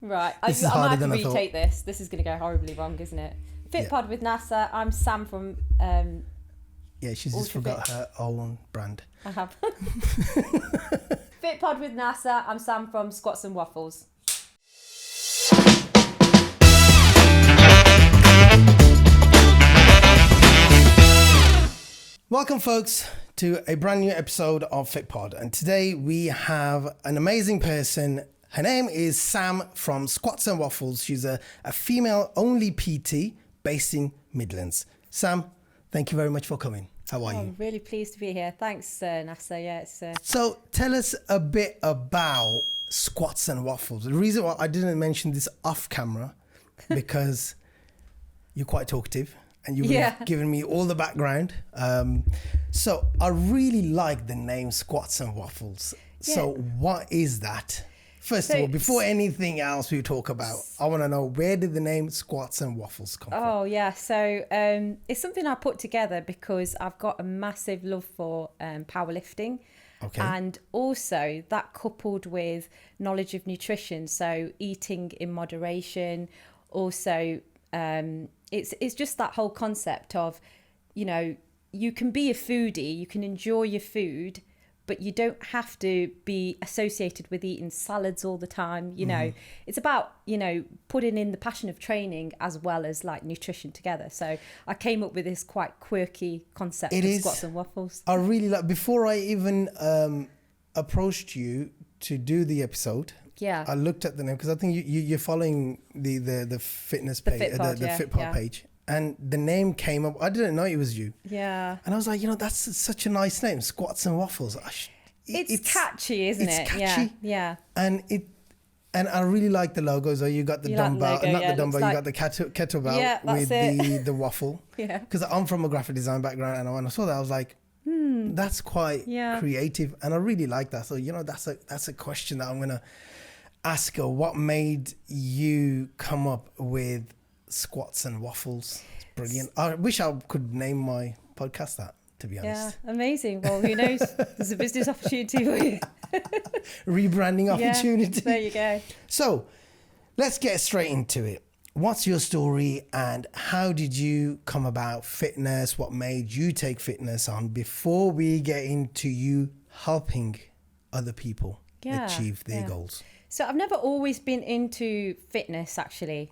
Right. This is I harder might than I have to thought. retake this. This is going to go horribly wrong, isn't it? Fitpod with NASA. I'm Sam from... Yeah, she's just forgot her own brand. I have. Fitpod with NASA. I'm Sam from Squats and Waffles. Welcome, folks, to a brand new episode of Fitpod. And today we have an amazing person. Her name is Sam from Squats and Waffles. She's a female-only PT based in Midlands. Sam, thank you very much for coming. How are you? I'm really pleased to be here. Thanks, NASA. Yeah, it's... So tell us a bit about Squats and Waffles. The reason why I didn't mention this off camera, because you're quite talkative and you've given me all the background. So I really like the name Squats and Waffles. Yeah. So what is that? First of all, before anything else we talk about, I want to know, where did the name Squats and Waffles come from? Oh, yeah. So it's something I put together because I've got a massive love for powerlifting. Okay. And also that coupled with knowledge of nutrition, so eating in moderation. Also, it's just that whole concept of, you know, you can be a foodie, you can enjoy your food, but you don't have to be associated with eating salads all the time. You know, it's about, you know, putting in the passion of training as well as like nutrition together. So I came up with this quite quirky concept of Squats and Waffles. I really like, before I even approached you to do the episode, I looked at the name because I think you're following the fitness page, the Fitpod page. And the name came up. I didn't know it was you. Yeah. And I was like, you know, that's such a nice name, Squats and Waffles. It's catchy, isn't it? It's catchy. Yeah. And I really like the logo. So you got the dumbbell, not the dumbbell, you got the kettlebell with the waffle. Yeah. Because I'm from a graphic design background, and when I saw that, I was like, that's quite creative, and I really like that. So you know, that's a question that I'm gonna ask her. What made you come up with Squats and Waffles? It's brilliant. I wish I could name my podcast that, to be honest. Yeah, amazing. Well, who knows? There's a business opportunity for you. Rebranding opportunity. There you go. So let's get straight into it. What's your story and how did you come about fitness? What made you take fitness on before we get into you helping other people achieve their goals? So I've never always been into fitness, actually.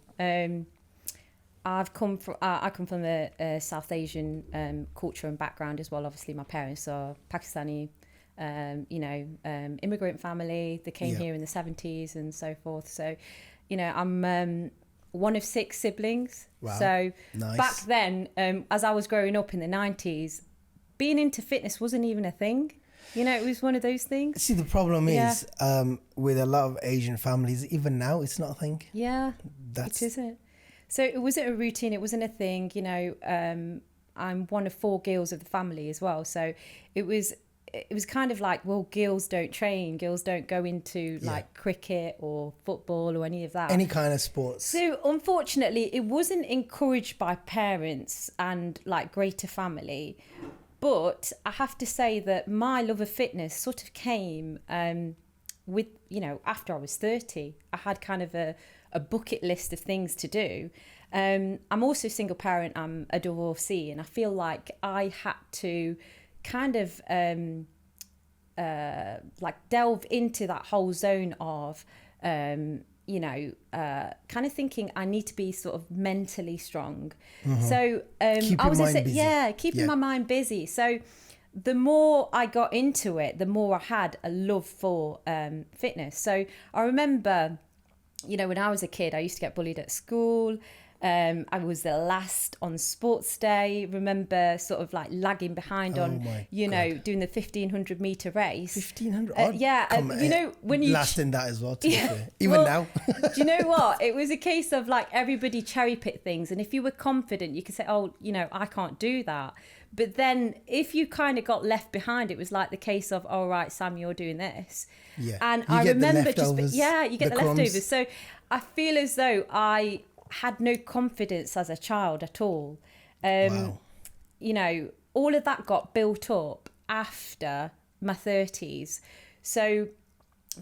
I come from a South Asian culture and background as well. Obviously, my parents are Pakistani, immigrant family. They came here in the 70s and so forth. So, you know, I'm one of 6 siblings. Wow. So nice. Back then, as I was growing up in the 90s, being into fitness wasn't even a thing. You know, it was one of those things. See, the problem is with a lot of Asian families, even now, it's not a thing. Yeah, it isn't. So it wasn't a routine. It wasn't a thing. You know, I'm one of 4 girls of the family as well. So it was kind of like, well, girls don't train. Girls don't go into like cricket or football or any of that. Any kind of sports. So unfortunately, it wasn't encouraged by parents and like greater family. But I have to say that my love of fitness sort of came with, you know, after I was 30. I had kind of a bucket list of things to do. I'm also a single parent. I'm a divorcee, and I feel like I had to kind of like delve into that whole zone of kind of thinking I need to be sort of mentally strong. So keeping my mind busy. So the more I got into it, the more I had a love for fitness. So I remember, you know, when I was a kid, I used to get bullied at school. I was the last on sports day. Remember sort of like lagging behind doing the 1500 meter race. 1500? You know, when you... Last in that as well, to be fair. Even now. Do you know what? It was a case of like everybody cherry picked things. And if you were confident, you could say, oh, you know, I can't do that. But then if you kind of got left behind, it was like the case of, all right, Sam, you're doing this. Yeah. And I remember you get the crumbs. leftovers. So I feel as though I had no confidence as a child at all. Wow. You know, all of that got built up after my 30s. So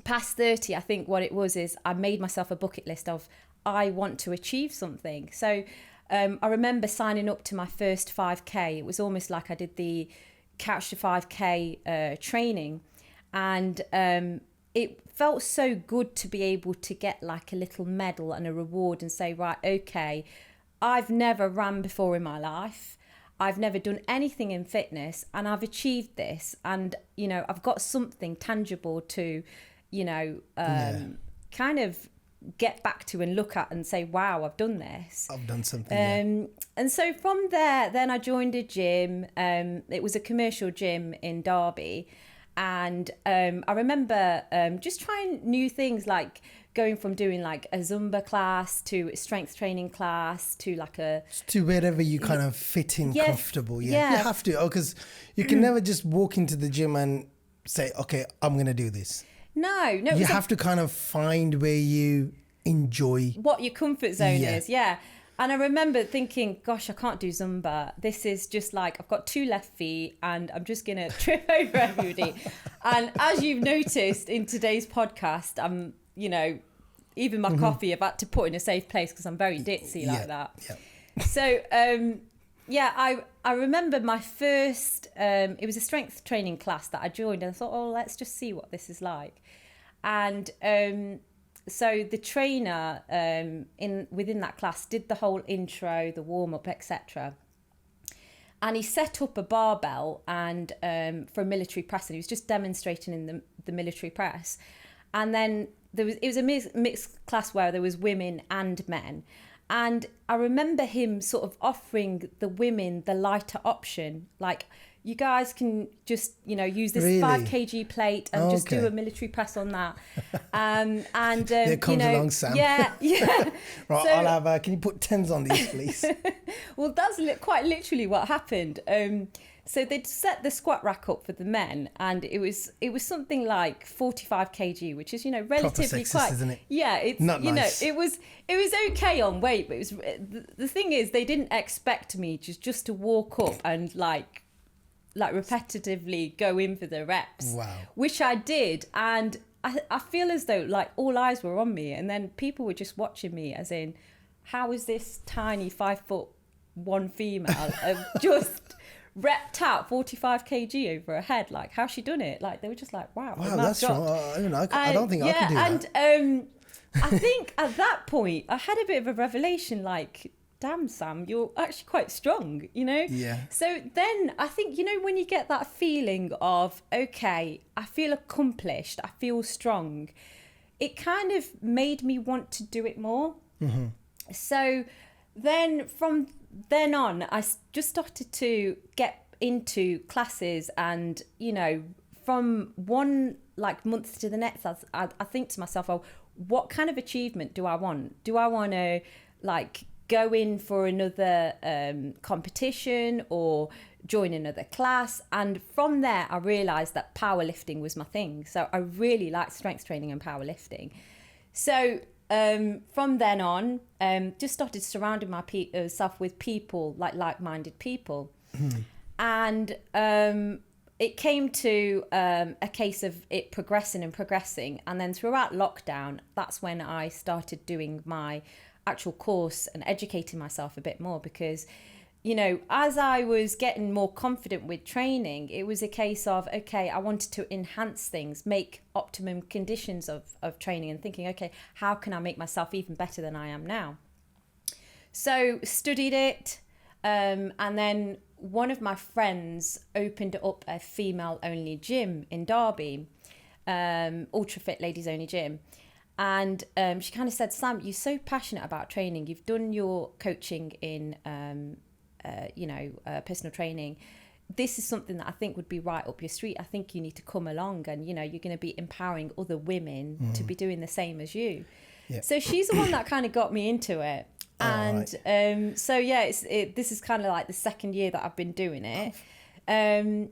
past 30, I think what it was is I made myself a bucket list of I want to achieve something. So I remember signing up to my first 5K. It was almost like I did the Couch to 5K training, and it felt so good to be able to get like a little medal and a reward and say, right, okay, I've never ran before in my life. I've never done anything in fitness, and I've achieved this, and you know, I've got something tangible to, you know, kind of get back to and look at and say, wow, I've done this. I've done something. And so from there, then I joined a gym. It was a commercial gym in Derby. And I remember just trying new things, like going from doing like a Zumba class to a strength training class to like to wherever you kind of fit in comfortable. You have to, because you can never just walk into the gym and say, okay, I'm going to do this. No. You have to kind of find where you enjoy. What your comfort zone is, And I remember thinking, gosh, I can't do Zumba. This is just like, I've got 2 left feet and I'm just going to trip over everybody. And as you've noticed in today's podcast, I'm, you know, even my coffee I've had to put in a safe place because I'm very ditzy like that. Yeah. So, I remember my first, it was a strength training class that I joined, and I thought, oh, let's just see what this is like. And so the trainer within that class did the whole intro, the warm-up, etc. And he set up a barbell and for a military press, and he was just demonstrating in the military press. And then it was a mixed class where there was women and men. And I remember him sort of offering the women the lighter option, like, you guys can just, you know, use this 5 kg plate and just do a military press on that. And there comes along Sam. Yeah. Right, so, I'll have. Can you put 10s on these, please? Well, that's quite literally what happened. So they'd set the squat rack up for the men, and it was something like 45 kg, which is, you know, relatively sexist, quite. Isn't it? Yeah, it's not nice. Know, it was okay on weight, but it was the thing is they didn't expect me just to walk up and like repetitively go in for the reps. Wow. Which I did, and I feel as though like all eyes were on me, and then people were just watching me as in, how is this tiny 5'1" female just repped out 45 kg over her head? Like, how's she done it? Like, they were just like, wow, that's wrong. I don't think I could do that. And I think at that point I had a bit of a revelation, like, damn, Sam, you're actually quite strong, you know? Yeah. So then I think, you know, when you get that feeling of, okay, I feel accomplished, I feel strong, it kind of made me want to do it more. Mm-hmm. So then from then on, I just started to get into classes, and, you know, from one like month to the next, I think to myself, oh, what kind of achievement do I want? Do I want to like go in for another competition or join another class? And from there, I realised that powerlifting was my thing. So I really liked strength training and powerlifting. So from then on, just started surrounding myself with people, like-minded people. And it came to a case of it progressing. And then throughout lockdown, that's when I started doing my actual course and educating myself a bit more, because, you know, as I was getting more confident with training, it was a case of, okay, I wanted to enhance things, make optimum conditions of training, and thinking, okay, how can I make myself even better than I am now? So studied it, and then one of my friends opened up a female only gym in Derby, ultra fit ladies only gym. And she kind of said, Sam, you're so passionate about training. You've done your coaching in, personal training. This is something that I think would be right up your street. I think you need to come along, and, you know, you're going to be empowering other women to be doing the same as you. Yeah. So she's the one that kind of got me into it. And this is kind of like the second year that I've been doing it. And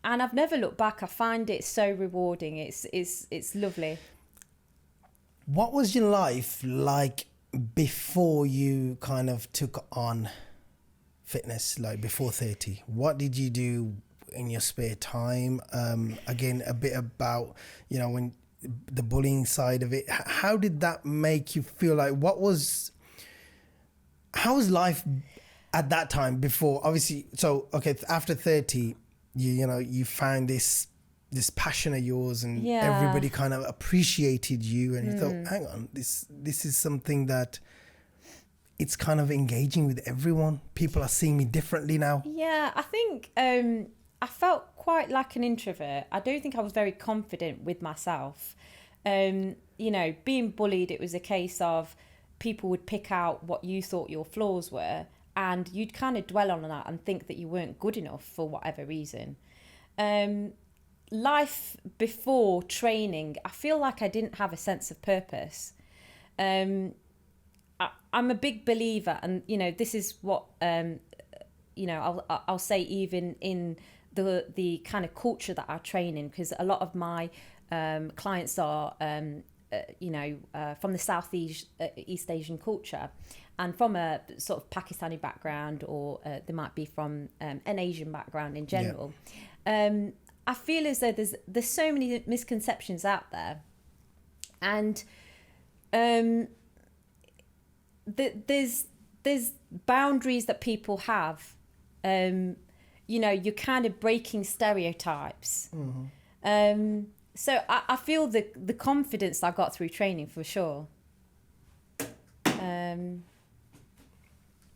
I've never looked back. I find it so rewarding. It's lovely. What was your life like before you kind of took on fitness, like before 30? What did you do in your spare time? Again, a bit about, you know, when the bullying side of it. How did that make you feel? Like, how was life at that time before? Obviously, so okay, after 30, you found this passion of yours, and everybody kind of appreciated you, and you thought, hang on, this is something that it's kind of engaging with everyone. People are seeing me differently now. Yeah, I think I felt quite like an introvert. I don't think I was very confident with myself. Being bullied, it was a case of people would pick out what you thought your flaws were, and you'd kind of dwell on that and think that you weren't good enough for whatever reason. Life before training, I feel like I didn't have a sense of purpose. I'm a big believer, and this is what I'll say even in the kind of culture that I train in, because a lot of my clients are from the Southeast East Asian culture, and from a sort of Pakistani background, or they might be from an Asian background in general. I feel as though there's so many misconceptions out there, and there's boundaries that people have. You're kind of breaking stereotypes. So I feel the confidence I got through training, for sure.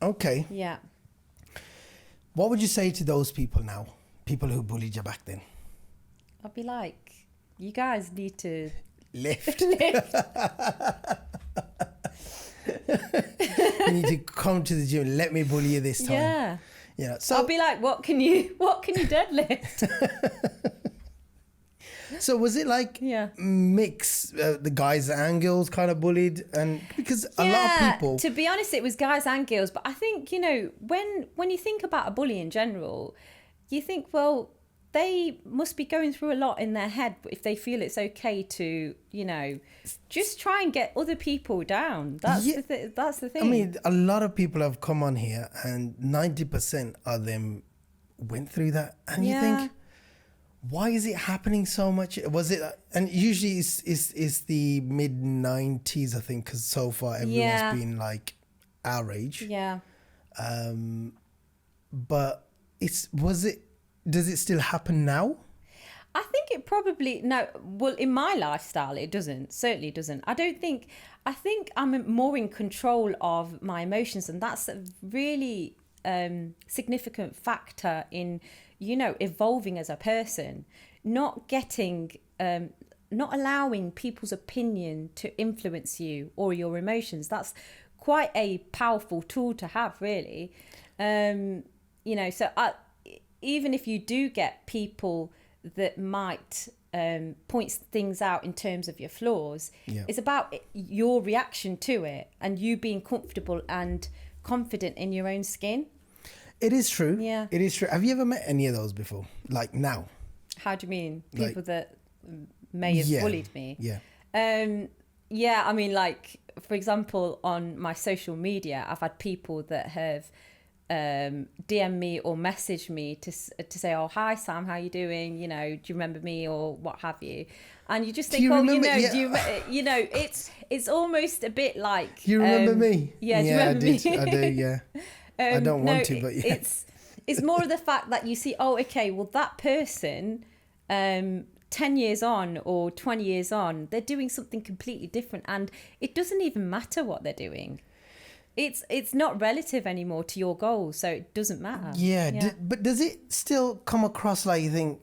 Okay. Yeah. What would you say to those people now? People who bullied you back then? I'd be like, you guys need to lift. You need to come to the gym and let me bully you this time. Yeah. So I'll be like, what can you deadlift? So was it like mix, the guys and girls kind of bullied? And because a lot of people... To be honest, it was guys and girls. But I think, when you think about a bully in general, you think, well, they must be going through a lot in their head if they feel it's okay to, just try and get other people down. That's the thing. I mean, a lot of people have come on here, and 90% of them went through that. And you think, why is it happening so much? Was it, and usually it's the mid-90s, I think, because so far everyone's been like our age. Yeah. But does it still happen now? I think it probably, no, well, in my lifestyle, it certainly doesn't. I think I'm more in control of my emotions, and that's a really significant factor in, evolving as a person, not allowing people's opinion to influence you or your emotions. That's quite a powerful tool to have, really. Even if you do get people that might point things out in terms of your flaws, it's about your reaction to it and you being comfortable and confident in your own skin. It is true. Yeah. It is true. Have you ever met any of those before? Like now? How do you mean? People that may have bullied me? Yeah. I mean, like, for example, on my social media, I've had people that have DM me or message me to say, oh, hi Sam, how you doing, do you remember me, or what have you, and you just think, it's almost a bit like, you remember me? Do you remember me? I do. I don't want to, but it's more of the fact that you see, oh, okay, well, that person 10 years on or 20 years on, they're doing something completely different, and it doesn't even matter what they're doing. It's not relative anymore to your goals, so it doesn't matter. But does it still come across like you think,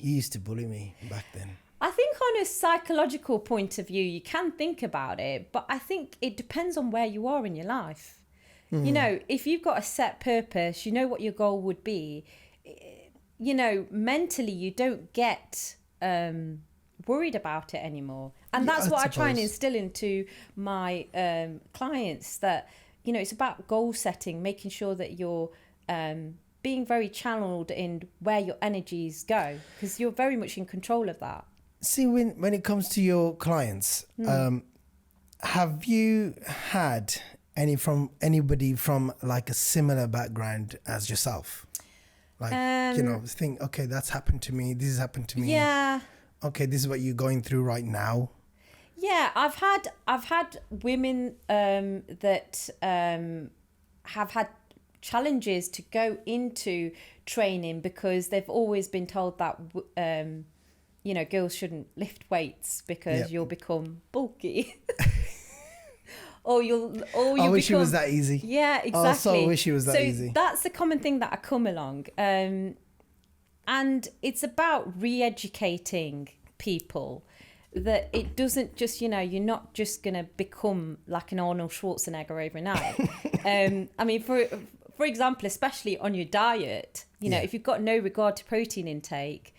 you used to bully me back then? I think on a psychological point of view, you can think about it, but I think it depends on where you are in your life. If you've got a set purpose, what your goal would be, mentally you don't get worried about it anymore. And that's what I try and instill into my clients, that it's about goal setting, making sure that you're being very channeled in where your energies go, because you're very much in control of that. See, when it comes to your clients, have you had anybody from like a similar background as yourself? Like, think, okay, that's happened to me, this has happened to me. Yeah. okay, this is what you're going through right now? Yeah, I've had women that have had challenges to go into training because they've always been told that girls shouldn't lift weights because you'll become bulky. or you'll I wish it was that easy. Yeah, exactly. I so wish it was that easy. So that's the common thing that I come along. And it's about re-educating people that it doesn't just, you're not just going to become like an Arnold Schwarzenegger overnight. I mean, for example, especially on your diet, if you've got no regard to protein intake,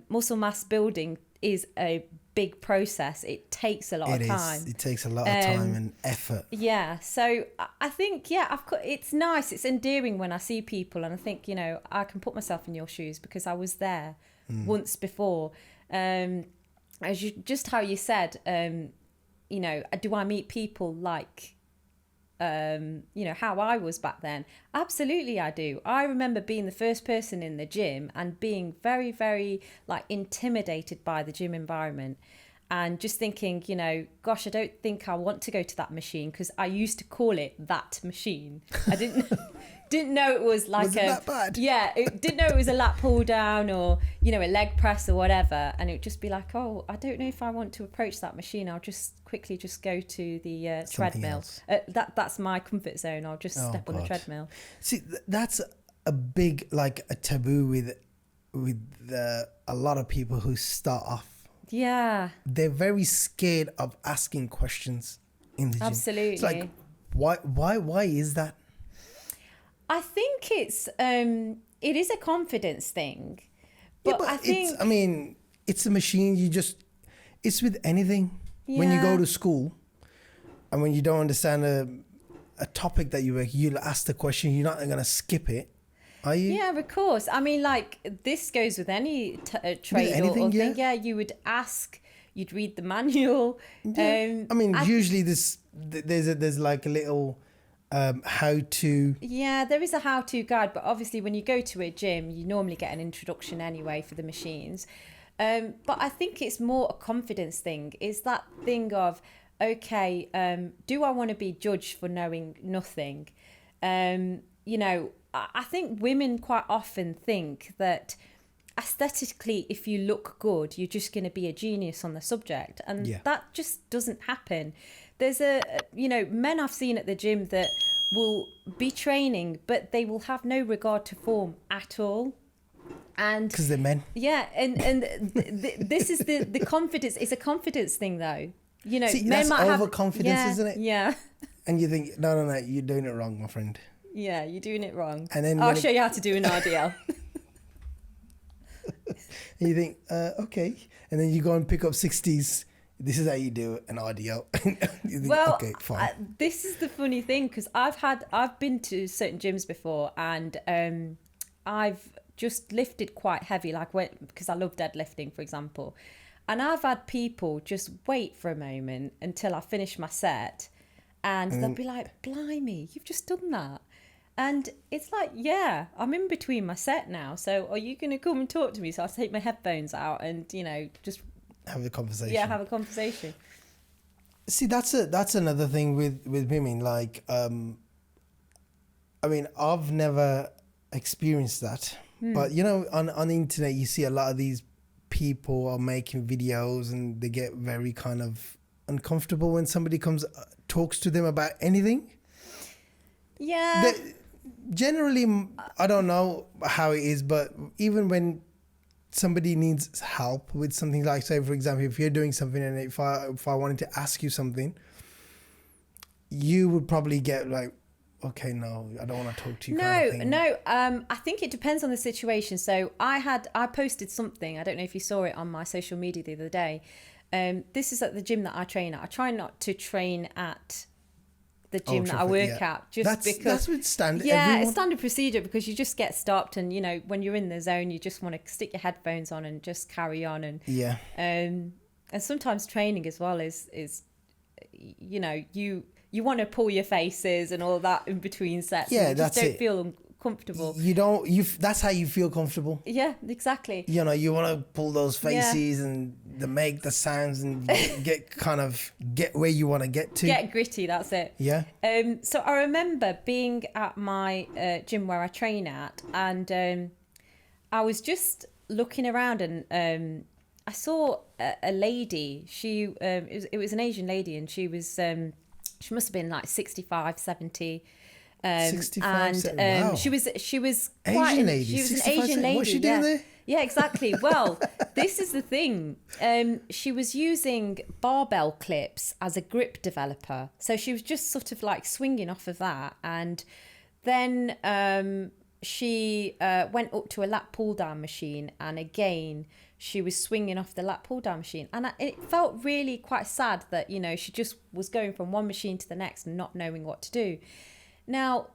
muscle mass building is a big process. It takes a lot of time. It takes a lot of time and effort. Yeah. So I think, it's nice. It's endearing when I see people and I think, I can put myself in your shoes because I was there once before. Just how you said, do I meet people like, how I was back then? Absolutely, I do. I remember being the first person in the gym and being very, very intimidated by the gym environment and just thinking, gosh, I don't think I want to go to that machine because I used to call it that machine. I didn't know it was like was it that bad? Yeah, didn't know it was a lat pull down or, a leg press or whatever. And it would just be like, oh, I don't know if I want to approach that machine. I'll just quickly go to the treadmill. That's my comfort zone. I'll just step on the treadmill. See, that's a big, a taboo with a lot of people who start off. Yeah. They're very scared of asking questions in the gym. Absolutely. It's like, why is that? I think it is a confidence thing. But I think it's a machine. It's with anything. Yeah. When you go to school and when you don't understand a topic that you'll ask the question, you're not going to skip it, are you? Yeah, of course. I mean, this goes with any trade or thing. Yeah, you would ask, you'd read the manual. Yeah. Usually there's a little how to. Yeah, there is a how-to guide, but obviously when you go to a gym, you normally get an introduction anyway for the machines. But I think it's more a confidence thing. Is that thing of, okay, do I want to be judged for knowing nothing? I think women quite often think that aesthetically, if you look good, you're just going to be a genius on the subject. And that just doesn't happen. There's men I've seen at the gym that will be training, but they will have no regard to form at all. And because they're men. Yeah. This is the confidence. It's a confidence thing though. See, men that's might have overconfidence, isn't it? Yeah. And you think, no, you're doing it wrong, my friend. Yeah, you're doing it wrong. And then I'll show you how to do an RDL. And you think, okay. And then you go and pick up 60s. This is how you do an RDL. You think, okay, fine. This is the funny thing because I've been to certain gyms before and I've just lifted quite heavy, because I love deadlifting, for example. And I've had people just wait for a moment until I finish my set and they'll be like, blimey, you've just done that. And it's like, yeah, I'm in between my set now. So are you going to come and talk to me? So I'll take my headphones out and, just have a conversation. Yeah, have a conversation. See, that's another thing with women. I've never experienced that. But, on the internet, you see a lot of these people are making videos and they get very kind of uncomfortable when somebody talks to them about anything. Yeah. Generally, I don't know how it is, but even when somebody needs help with something, like, say, for example, if you're doing something and if I wanted to ask you something, you would probably get like, okay, no, I don't want to talk to you. No. I think it depends on the situation. So I posted something. I don't know if you saw it on my social media the other day. This is at the gym that I train at. I try not to train at the gym that I work at, because that's with standard. Yeah, it's standard procedure because you just get stopped, and when you're in the zone, you just want to stick your headphones on and just carry on. And and sometimes training as well is you want to pull your faces and all that in between sets. Yeah, and you just don't feel comfortable. That's how you feel comfortable. Yeah, exactly. You know, you want to pull those faces and make the sounds and get where you want to get to. Get gritty, that's it. Yeah. So I remember being at my gym where I train at, and I was just looking around, and I saw a lady. It was an Asian lady, and she was she must have been like 65, 70. 65, and wow. she was quite Asian lady. She was an Asian lady. What's she doing there? Yeah, exactly. Well, this is the thing. She was using barbell clips as a grip developer. So she was just sort of like swinging off of that. And then she went up to a lat pull down machine. And again, she was swinging off the lat pull down machine. And it felt really quite sad that, you know, she just was going from one machine to the next and not knowing what to do. Now,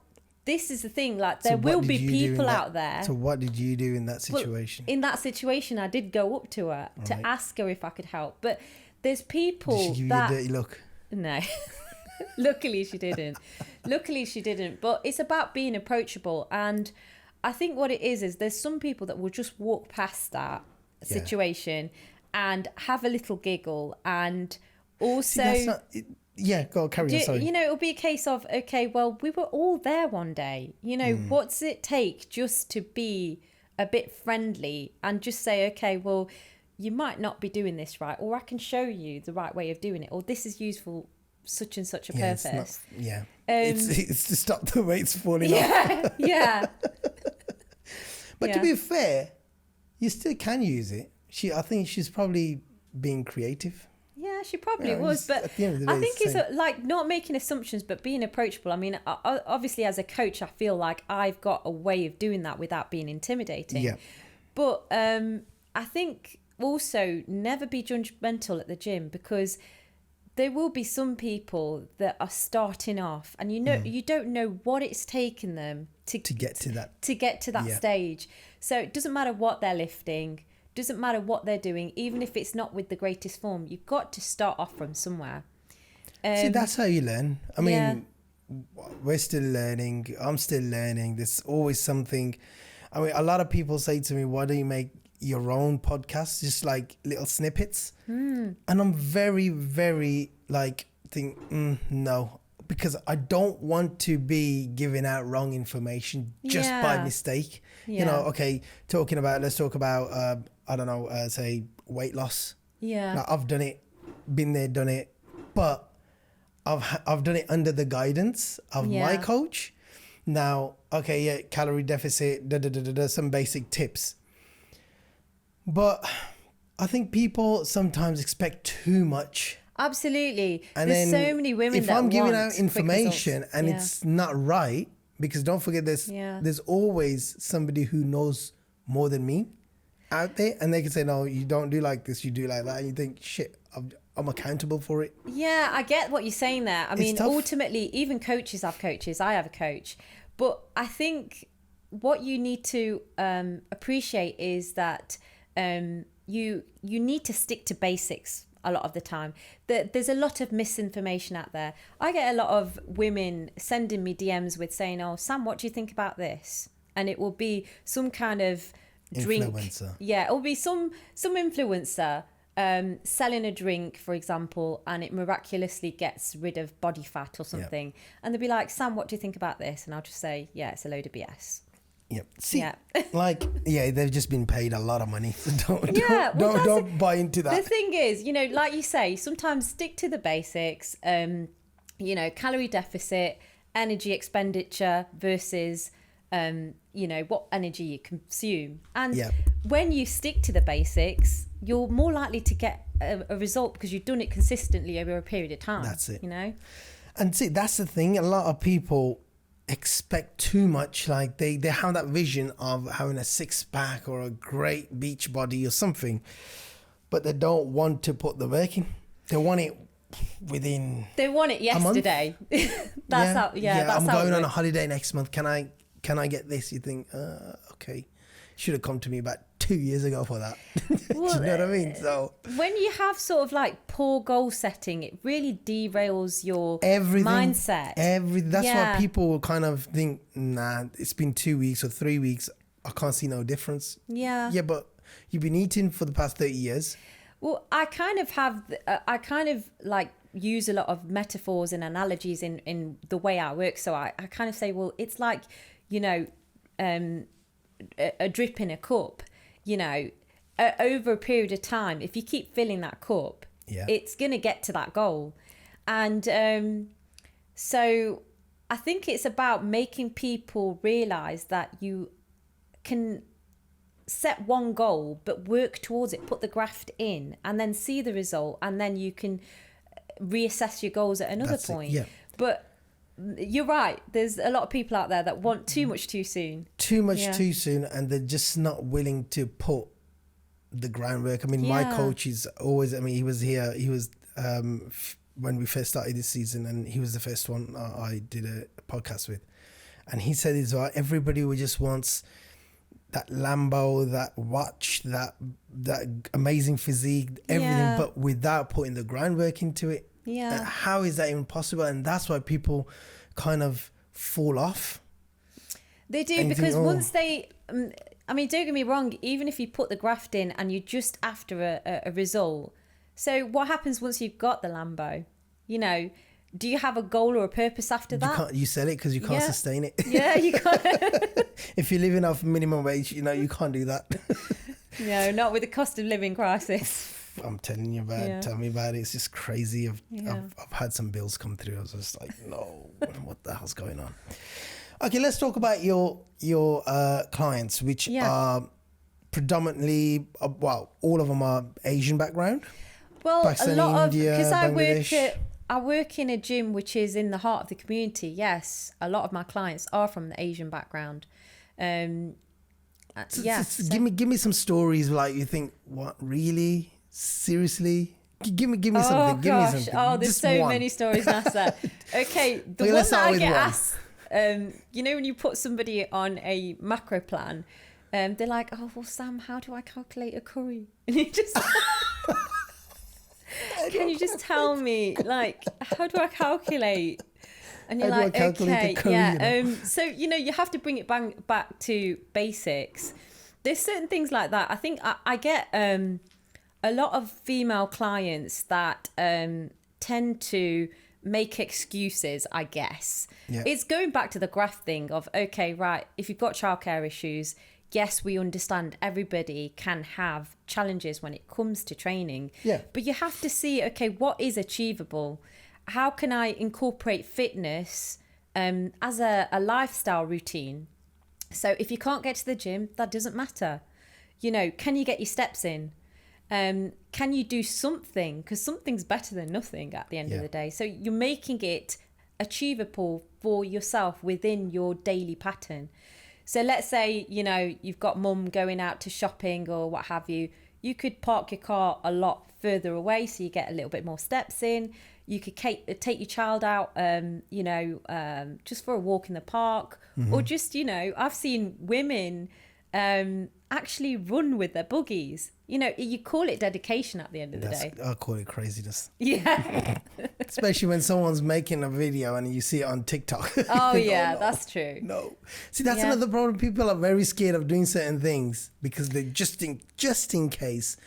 this is the thing, like, there will be people out there. So what did you do in that situation? Well, in that situation, I did go up to her to ask her if I could help. But there's people Did she give you a dirty look? No. Luckily, she didn't. But it's about being approachable. And I think what it is there's some people that will just walk past that situation and have a little giggle and also... Yeah, go on, carry on, sorry. You know, it'll be a case of, okay, well, we were all there one day. You know, what's it take just to be a bit friendly and just say, okay, well, you might not be doing this right, or I can show you the right way of doing it, or this is useful such and such a purpose. It's to stop the weights falling off. Yeah. But to be fair, you still can use it. I think she's probably being creative. Yeah, she probably was, but I think it's like not making assumptions, but being approachable. I mean, obviously as a coach, I feel like I've got a way of doing that without being intimidating. Yeah. But I think also never be judgmental at the gym, because there will be some people that are starting off, and you don't know what it's taken them to get to that stage. So it doesn't matter what they're lifting. Doesn't matter what they're doing, even if it's not with the greatest form. You've got to start off from somewhere. See, that's how you learn. I mean, we're still learning. I'm still learning. There's always something. I mean, a lot of people say to me, why don't you make your own podcast? Just like little snippets. And I'm very, very no. Because I don't want to be giving out wrong information just by mistake. You know, okay, let's talk about, I don't know, say weight loss. Yeah. Now, I've done it, been there, done it, but I've done it under the guidance of my coach. Now, okay, calorie deficit, some basic tips. But I think people sometimes expect too much. Absolutely. And there's so many women that if I'm giving out information and it's not right, because don't forget there's always somebody who knows more than me out there, and they can say, no, you don't do like this, you do like that, and you think, shit, I'm accountable for it. Yeah, I get what you're saying there. I mean, ultimately, even coaches have coaches. I have a coach. But I think what you need to appreciate is that you need to stick to basics a lot of the time. There's a lot of misinformation out there. I get a lot of women sending me DMs with saying, oh, Sam, what do you think about this? And it will be some kind of drink. Influencer. Yeah, it will be some influencer selling a drink, for example, and it miraculously gets rid of body fat or something. And they'll be like, Sam, what do you think about this? And I'll just say, yeah, it's a load of BS. Yep. See, they've just been paid a lot of money. So don't buy into that. The thing is, you know, like you say, sometimes stick to the basics. You know, calorie deficit, energy expenditure versus, you know, what energy you consume. And when you stick to the basics, you're more likely to get a result because you've done it consistently over a period of time. That's it. You know? And see, that's the thing. A lot of people expect too much. Like they have that vision of having a six-pack or a great beach body or something, but they don't want to put the work in. They want it within. They want it yesterday. That's how. Yeah, that's I'm how going on a holiday next month. Can I get this? You think, okay. should have come to me about 2 years ago for that. Well, do you know what I mean? So when you have sort of like poor goal setting, it really derails your mindset. That's why people kind of think, nah, it's been 2 weeks or 3 weeks. I can't see no difference. Yeah. Yeah, but you've been eating for the past 30 years. Well, I kind of like use a lot of metaphors and analogies in the way I work. So I kind of say, well, it's like, you know, a drip in a cup, you know, over a period of time, if you keep filling that cup, it's going to get to that goal. And so I think it's about making people realize that you can set one goal, but work towards it, put the graft in, and then see the result, and then you can reassess your goals at another point. But you're right, there's a lot of people out there that want too much too soon, too soon, and they're just not willing to put the groundwork. I mean, my coach is always, I mean, he was here, when we first started this season, and he was the first one I did a podcast with, and he said as well, everybody just wants that Lambo, that watch, that amazing physique, everything, but without putting the groundwork into it. Yeah. How is that even possible? And that's why people kind of fall off. They do, because once they, I mean, don't get me wrong, even if you put the graft in and you're just after a result. So what happens once you've got the Lambo? You know, do you have a goal or a purpose after that? You sell it because you can't sustain it. Yeah, you can't. If you're living off minimum wage, you know, you can't do that. No, not with the cost of living crisis. I'm telling you about it. Tell me about it. It's just crazy. I've had some bills come through. I was just like, no, what the hell's going on? Okay, let's talk about your clients, which are predominantly, all of them are Asian background. Well, Pakistani, a lot of, because I work in a gym which is in the heart of the community. Yes, a lot of my clients are from the Asian background. Give me some stories like you think, what, really? Seriously? Give me something. Give me something. Oh, there's just so many stories, Nasser. Okay, the one that I get asked, you know, when you put somebody on a macro plan, they're like, oh, well, Sam, how do I calculate a curry? And you just... Can you just tell me, like, how do I calculate? And you're like, okay, so, you know, you have to bring it back to basics. There's certain things like that. I think I get a lot of female clients that tend to make excuses, I guess. Yeah. It's going back to the graph thing of, okay, right, if you've got childcare issues, yes, we understand everybody can have challenges when it comes to training. Yeah. But you have to see, okay, what is achievable? How can I incorporate fitness as a lifestyle routine? So if you can't get to the gym, that doesn't matter. You know, can you get your steps in? Can you do something? Because something's better than nothing at the end of the day. So you're making it achievable for yourself within your daily pattern. So let's say, you know, you've got mum going out to shopping or what have you. You could park your car a lot further away so you get a little bit more steps in. You could take your child out, you know, just for a walk in the park. Mm-hmm. Or just, you know, I've seen women actually run with their buggies. You know, you call it dedication at the end of the day. I call it craziness. Yeah. Especially when someone's making a video and you see it on TikTok. Oh, yeah, no, that's true. No. See, that's another problem. People are very scared of doing certain things because they just in case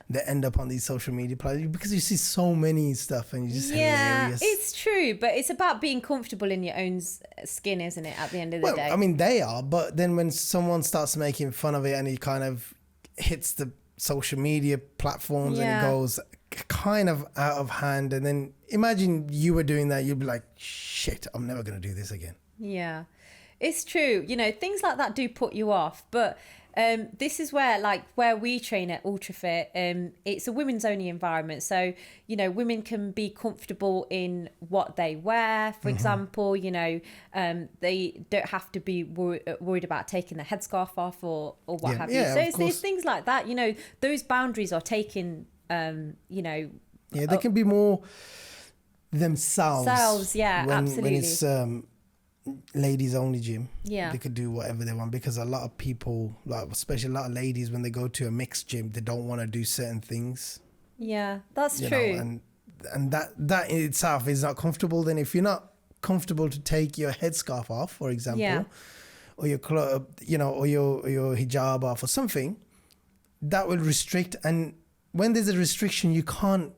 they end up on these social media platforms, because you see so many stuff and you just hilarious. It's true, but it's about being comfortable in your own skin, isn't it, at the end of the day? I mean, they are, but then when someone starts making fun of it and it kind of hits the social media platforms and it goes kind of out of hand, and then imagine you were doing that, you'd be like, shit, I'm never going to do this again. Yeah, it's true. You know, things like that do put you off, but this is where we train at UltraFit, it's a women's only environment. So, you know, women can be comfortable in what they wear, for example, you know, they don't have to be worried about taking the headscarf off or what have you. So it's things like that, you know, those boundaries are taken, you know. Yeah, they can be more themselves. Absolutely. When it's ladies only gym. Yeah. They could do whatever they want, because a lot of people, like especially a lot of ladies, when they go to a mixed gym, they don't want to do certain things. Yeah, that's true. And that in itself is not comfortable. Then if you're not comfortable to take your headscarf off, for example, or your or your hijab off or something, that will restrict. And when there's a restriction, you can't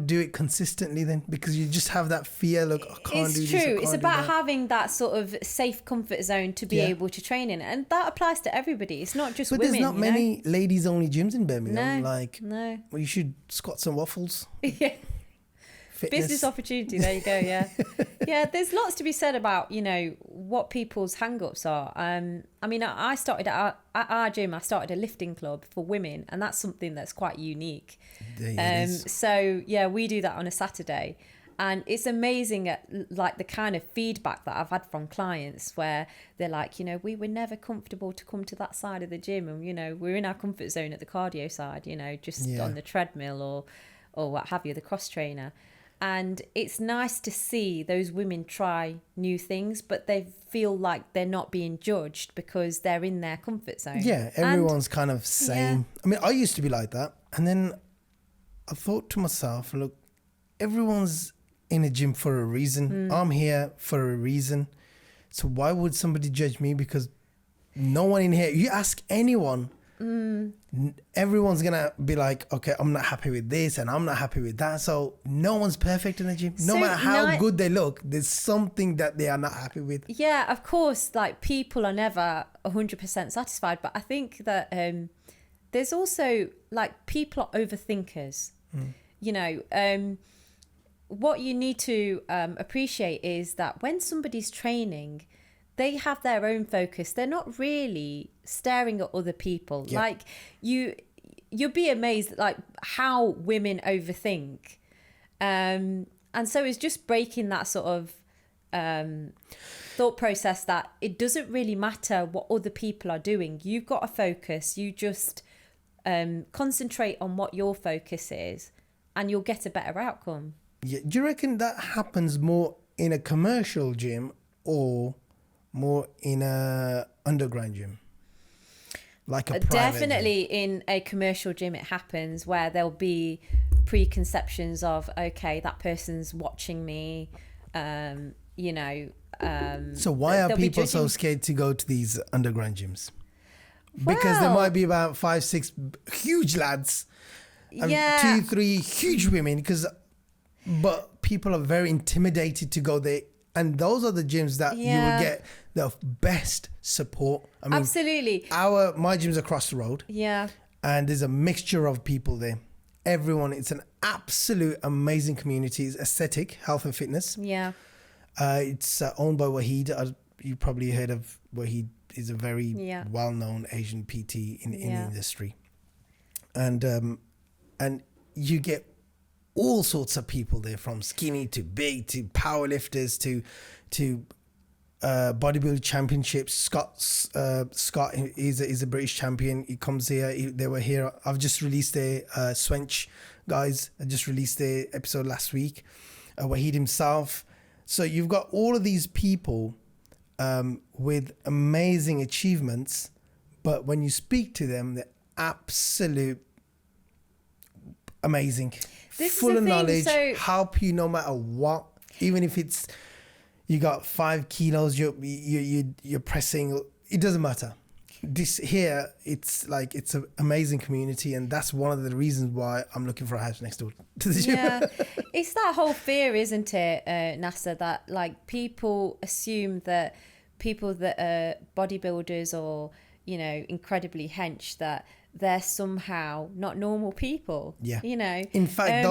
do it consistently then, because you just have that fear, look, I can't do this. It's true. It's about having that sort of safe comfort zone to be able to train in. And that applies to everybody. It's not just women. But there's not many ladies only gyms in Birmingham. No. Well, you should Squats and Waffles. Yeah. Fitness. Business opportunity. There you go. Yeah. Yeah. There's lots to be said about, what people's hang-ups are. I mean, I started at our gym, I started a lifting club for women, and that's something that's quite unique. So yeah, we do that on a Saturday, and it's amazing at like the kind of feedback that I've had from clients where they're like, we were never comfortable to come to that side of the gym, and we're in our comfort zone at the cardio side, just on the treadmill or what have you, the cross trainer. And it's nice to see those women try new things, but they feel like they're not being judged because they're in their comfort zone. Yeah, everyone's kind of same. Yeah. I mean, I used to be like that. And then I thought to myself, look, everyone's in a gym for a reason. I'm here for a reason. So why would somebody judge me? Because no one in here, you ask anyone, everyone's gonna be like, okay, I'm not happy with this and I'm not happy with that. So no one's perfect in the gym. No matter how good they look, there's something that they are not happy with. Yeah, of course, like people are never 100% satisfied, but I think that there's also like people are overthinkers. What you need to appreciate is that when somebody's training, they have their own focus. They're not really staring at other people. Yeah. Like you'll be amazed at like how women overthink. And so it's just breaking that sort of thought process that it doesn't really matter what other people are doing. You've got a focus. You just concentrate on what your focus is and you'll get a better outcome. Yeah. Do you reckon that happens more in a commercial gym or more in a underground gym, like a private definitely gym? In a commercial gym it happens, where there'll be preconceptions of, okay, that person's watching me, so why are people so scared to go to these underground gyms? Because there might be about 5-6 huge lads and 2-3 huge women, but people are very intimidated to go there. And those are the gyms that you will get the best support. I mean, absolutely. My gym's across the road. Yeah. And there's a mixture of people there. Everyone, it's an absolute amazing community. It's aesthetic, health and fitness. Yeah. It's owned by Wahid. You probably heard of Wahid. He's a very well-known Asian PT in the industry. And you get all sorts of people there, from skinny to big to powerlifters to bodybuilding championships. Scott is a British champion. He comes here. They were here. I've just released their Swench guys. I just released their episode last week. Wahid himself. So you've got all of these people with amazing achievements, but when you speak to them, they're absolute amazing. Full of knowledge, help you no matter what. Even if it's you got 5 kilos, you're pressing. It doesn't matter. This here, it's like it's an amazing community, and that's one of the reasons why I'm looking for a house next door to the gym. Yeah, it's that whole fear, isn't it, Nasser? That like people assume that people that are bodybuilders or incredibly hench, that they're somehow not normal people. Yeah. In fact,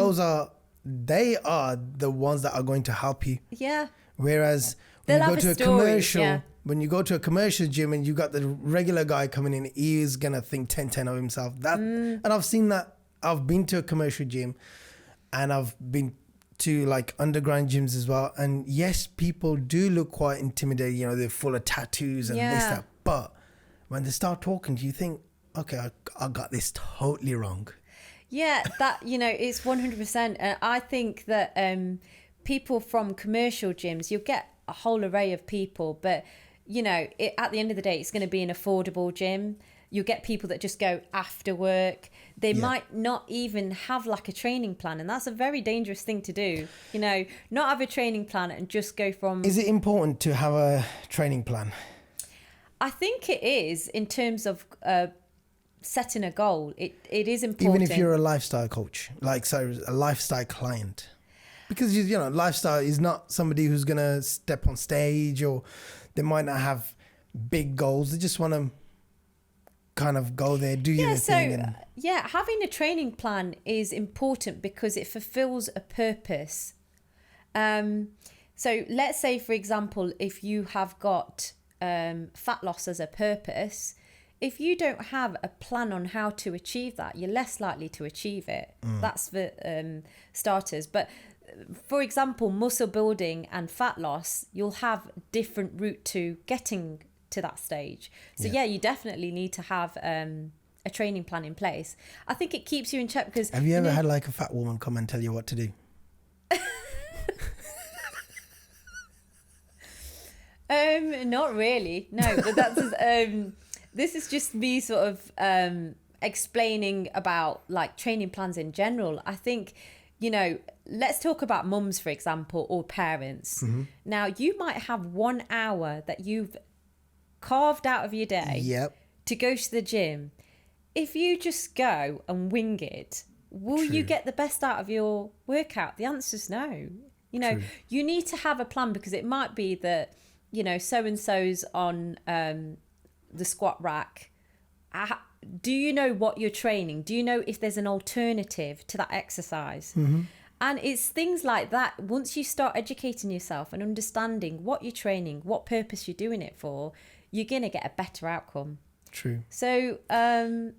they are the ones that are going to help you. Yeah. Whereas when you go to a commercial gym and you got the regular guy coming in, he is going to think 10 of himself. And I've seen that. I've been to a commercial gym and I've been to like underground gyms as well. And yes, people do look quite intimidating. They're full of tattoos and this, that. But when they start talking, do you think, okay, I got this totally wrong? Yeah, that, it's 100%. I think that people from commercial gyms, you'll get a whole array of people, but you know, at the end of the day, it's going to be an affordable gym. You'll get people that just go after work. They might not even have like a training plan, and that's a very dangerous thing to do. You know, not have a training plan and just go from... Is it important to have a training plan? I think it is, in terms of setting a goal. It is important. Even if you're a lifestyle coach, like a lifestyle client. Because, you know, lifestyle is not somebody who's going to step on stage, or they might not have big goals. They just want to kind of go there, do your thing. Having a training plan is important because it fulfills a purpose. So let's say, for example, if you have got fat loss as a purpose, if you don't have a plan on how to achieve that, you're less likely to achieve it. That's for starters. But for example, muscle building and fat loss, you'll have different route to getting to that stage. So you definitely need to have a training plan in place. I think it keeps you in check because... Have you ever had like a fat woman come and tell you what to do? Not really, no. But that's this is just me sort of explaining about like training plans in general. I think, you know, let's talk about mums, for example, or parents. Now, you might have 1 hour that you've carved out of your day to go to the gym. If you just go and wing it, will you get the best out of your workout? The answer's no. You know, you need to have a plan, because it might be that, you know, so-and-so's on the squat rack. Do you know what you're training? Do you know if there's an alternative to that exercise? And it's things like that. Once you start educating yourself and understanding what you're training, what purpose you're doing it for, you're going to get a better outcome. True. So, answer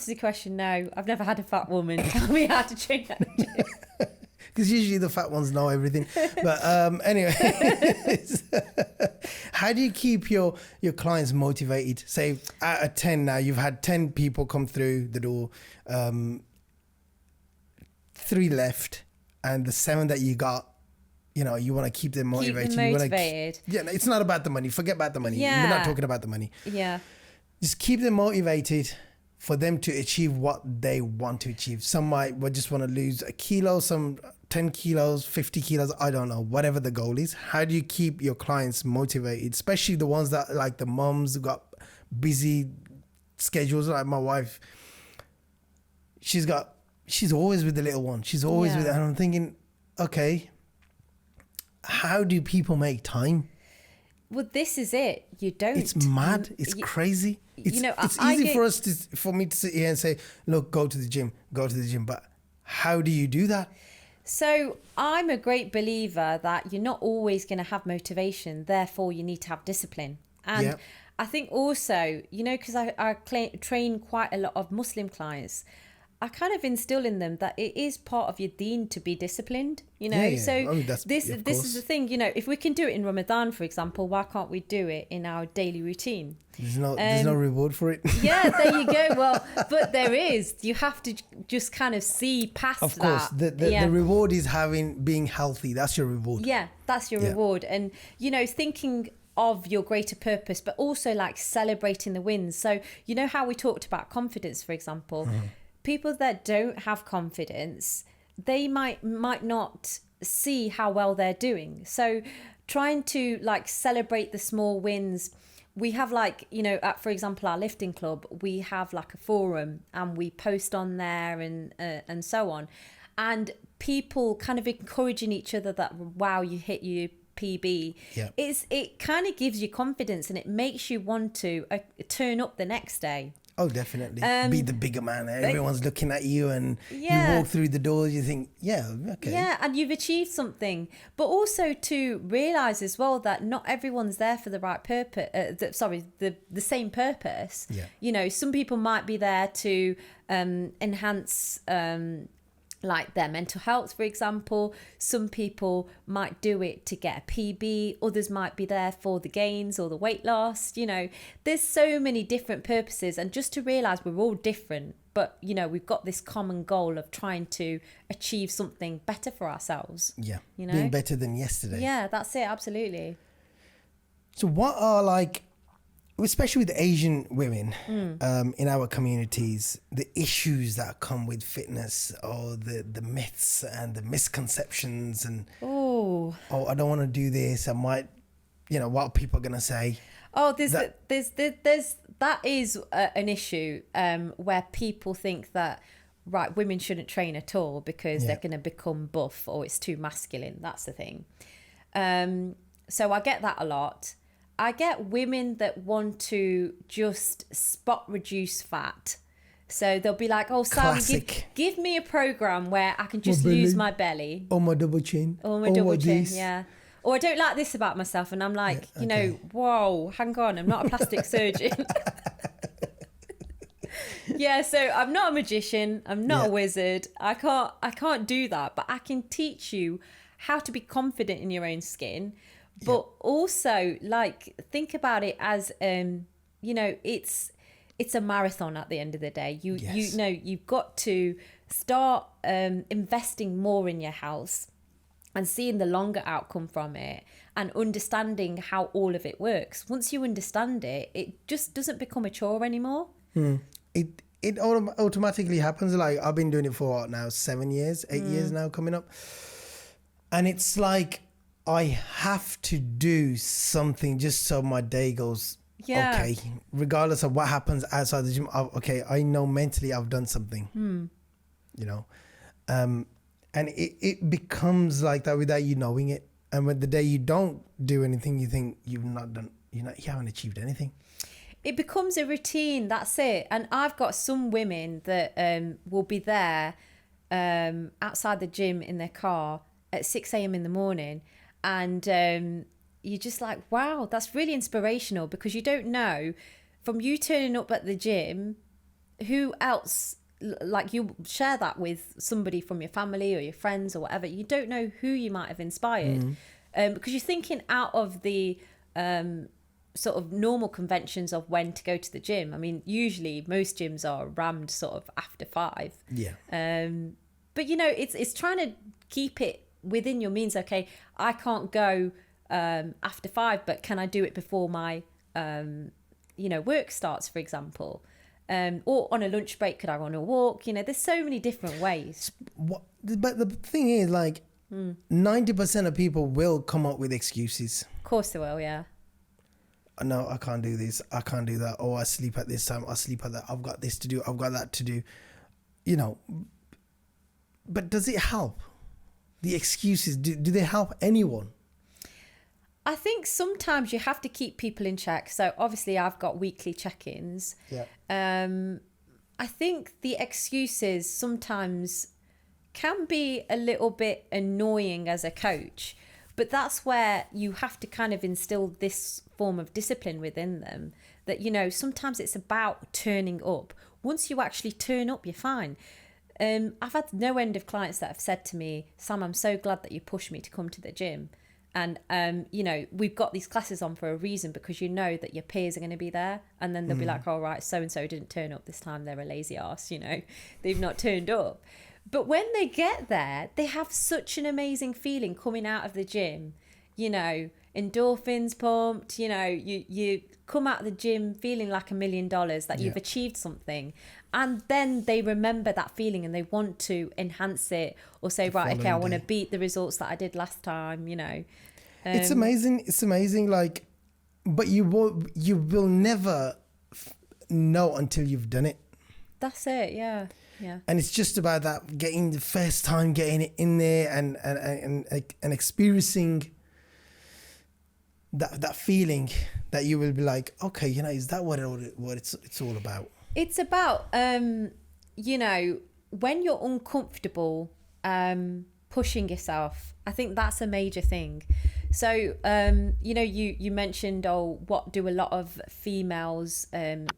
the question, no. I've never had a fat woman tell me how to train at the gym. Because usually the fat ones know everything. But anyway, how do you keep your clients motivated? Say out of 10 now, you've had 10 people come through the door, 3 left, and the 7 that you got, you know, you want to keep them motivated. Keep them motivated. It's not about the money. Forget about the money. We're not talking about the money. Yeah. Just keep them motivated for them to achieve what they want to achieve. Some might just want to lose a kilo, some 10 kilos, 50 kilos, I don't know, whatever the goal is. How do you keep your clients motivated, especially the ones that, like the mums who got busy schedules, like my wife, she's always with the little one. She's always with it. And I'm thinking, okay, how do people make time? Well, this is it. You don't. It's mad. It's crazy. It's easy for me to sit here and say, look, go to the gym. But how do you do that? So I'm a great believer that you're not always going to have motivation. Therefore, you need to have discipline. And I think also, you know, because I train quite a lot of Muslim clients, I kind of instill in them that it is part of your deen to be disciplined, you know. So this is the thing, you know, if we can do it in Ramadan, for example, why can't we do it in our daily routine? There's no reward for it. Yeah, there you go. Well, but there is. You have to just kind of see past that. Of course, the reward is being healthy. That's your reward. Yeah, that's your reward. And, you know, thinking of your greater purpose, but also like celebrating the wins. So, you know how we talked about confidence, for example. People that don't have confidence, they might not see how well they're doing. So trying to like celebrate the small wins. We have like, you know, for example, our lifting club, we have like a forum and we post on there and so on. And people kind of encouraging each other that, wow, you hit your PB. It kind of gives you confidence and it makes you want to turn up the next day. Oh, definitely. Be the bigger man. Everyone's looking at you and you walk through the door, you think, okay. Yeah, and you've achieved something. But also to realise as well that not everyone's there for the right purpose, the same purpose. Yeah. You know, some people might be there to enhance, like their mental health, for example. Some people might do it to get a PB, others might be there for the gains or the weight loss. You know, there's so many different purposes, and just to realize we're all different, but you know, we've got this common goal of trying to achieve something better for ourselves. Yeah, you know, being better than yesterday. Yeah, that's it, absolutely. So what are, like, especially with Asian women in our communities, the issues that come with fitness, or the myths and the misconceptions, and oh, I don't want to do this, I might, you know, what are people going to say? Oh, there's that is an issue where people think that, right, women shouldn't train at all because they're going to become buff, or it's too masculine. That's the thing. So I get that a lot. I get women that want to just spot reduce fat. So they'll be like, oh, Sam, give me a program where I can just lose my belly. Or my double chin. Or my double chin, yeah. Or I don't like this about myself. And I'm like, you know, whoa, hang on, I'm not a plastic surgeon. Yeah, so I'm not a magician. I'm not a wizard. I can't do that. But I can teach you how to be confident in your own skin. But also, like, think about it as, you know, it's a marathon at the end of the day. You know, you've got to start investing more in your health and seeing the longer outcome from it, and understanding how all of it works. Once you understand it, it just doesn't become a chore anymore. It automatically happens. Like, I've been doing it for what now, 7 years, 8 years now coming up. And it's like, I have to do something just so my day goes okay, regardless of what happens outside the gym. I know mentally I've done something, you know, and it becomes like that without you knowing it. And when the day you don't do anything, you think you've not done, you haven't achieved anything. It becomes a routine. That's it. And I've got some women that will be there outside the gym in their car at 6 a.m. in the morning. And you're just like, wow, that's really inspirational, because you don't know, from you turning up at the gym, who else, like, you share that with somebody from your family or your friends or whatever. You don't know who you might have inspired, because you're thinking out of the sort of normal conventions of when to go to the gym. I mean, usually most gyms are rammed sort of after 5. Yeah. But, you know, it's trying to keep it within your means. Okay, I can't go after 5, but can I do it before my you know, work starts, for example, or on a lunch break? Could I go on a walk? You know, there's so many different ways. But the thing is, like, 90% of people will come up with excuses. Of course they will. Yeah. No, I can't do this, I can't do that. Oh, I sleep at this time, I sleep at that, I've got this to do, I've got that to do, you know. But does it help? The excuses, do they help anyone? I think sometimes you have to keep people in check. So obviously I've got weekly check-ins. Yeah. I think the excuses sometimes can be a little bit annoying as a coach, but that's where you have to kind of instill this form of discipline within them, that, you know, sometimes it's about turning up. Once you actually turn up, you're fine. I've had no end of clients that have said to me, Sam, I'm so glad that you pushed me to come to the gym. And, you know, we've got these classes on for a reason, because you know that your peers are going to be there. And then they'll be like, all right, so-and-so didn't turn up this time. They're a lazy arse, you know, they've not turned up. But when they get there, they have such an amazing feeling coming out of the gym, you know, endorphins pumped, you know, you come out of the gym feeling like $1 million, that you've achieved something. And then they remember that feeling and they want to enhance it, or say, right, okay, I want to beat the results that I did last time, you know. It's amazing. Like, but you will never know until you've done it. That's it. Yeah. And it's just about that, getting the first time, getting it in there and experiencing that feeling that you will be like, okay, you know, is that what it's all about? It's about, you know, when you're uncomfortable, pushing yourself. I think that's a major thing. So, you know, you mentioned, what do a lot of females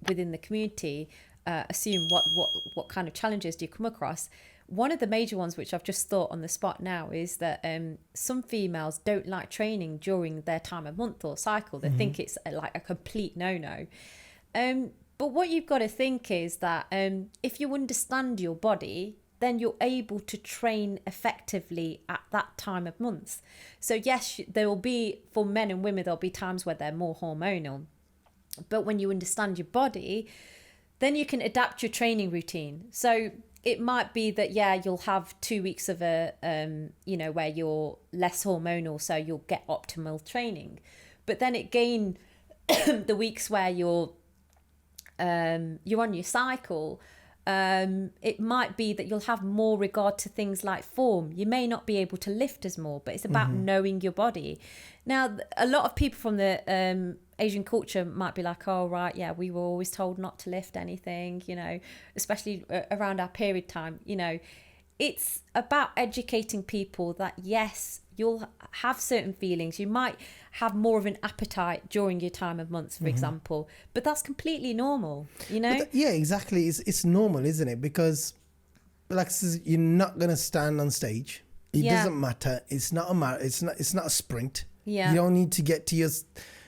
within the community assume? What kind of challenges do you come across? one of the major ones, which I've just thought on the spot now, is that some females don't like training during their time of month or cycle. They think it's like a complete no-no. But what you've got to think is that if you understand your body, then you're able to train effectively at that time of month. So yes, there will be, for men and women, there'll be times where they're more hormonal. But when you understand your body, then you can adapt your training routine. So it might be that, yeah, you'll have 2 weeks of a, where you're less hormonal, so you'll get optimal training. But then again, the weeks where you're on your cycle, it might be that you'll have more regard to things like form. You may not be able to lift as more, but it's about knowing your body. Now, a lot of people from the Asian culture might be like, oh, right, yeah, we were always told not to lift anything, especially around our period time. It's about educating people that, yes, you'll have certain feelings. You might have more of an appetite during your time of months, for example, but that's completely normal, Yeah, exactly. It's normal, isn't it? Because, like I said, you're not going to stand on stage. It doesn't matter. It's not a sprint. Yeah. You don't need to get to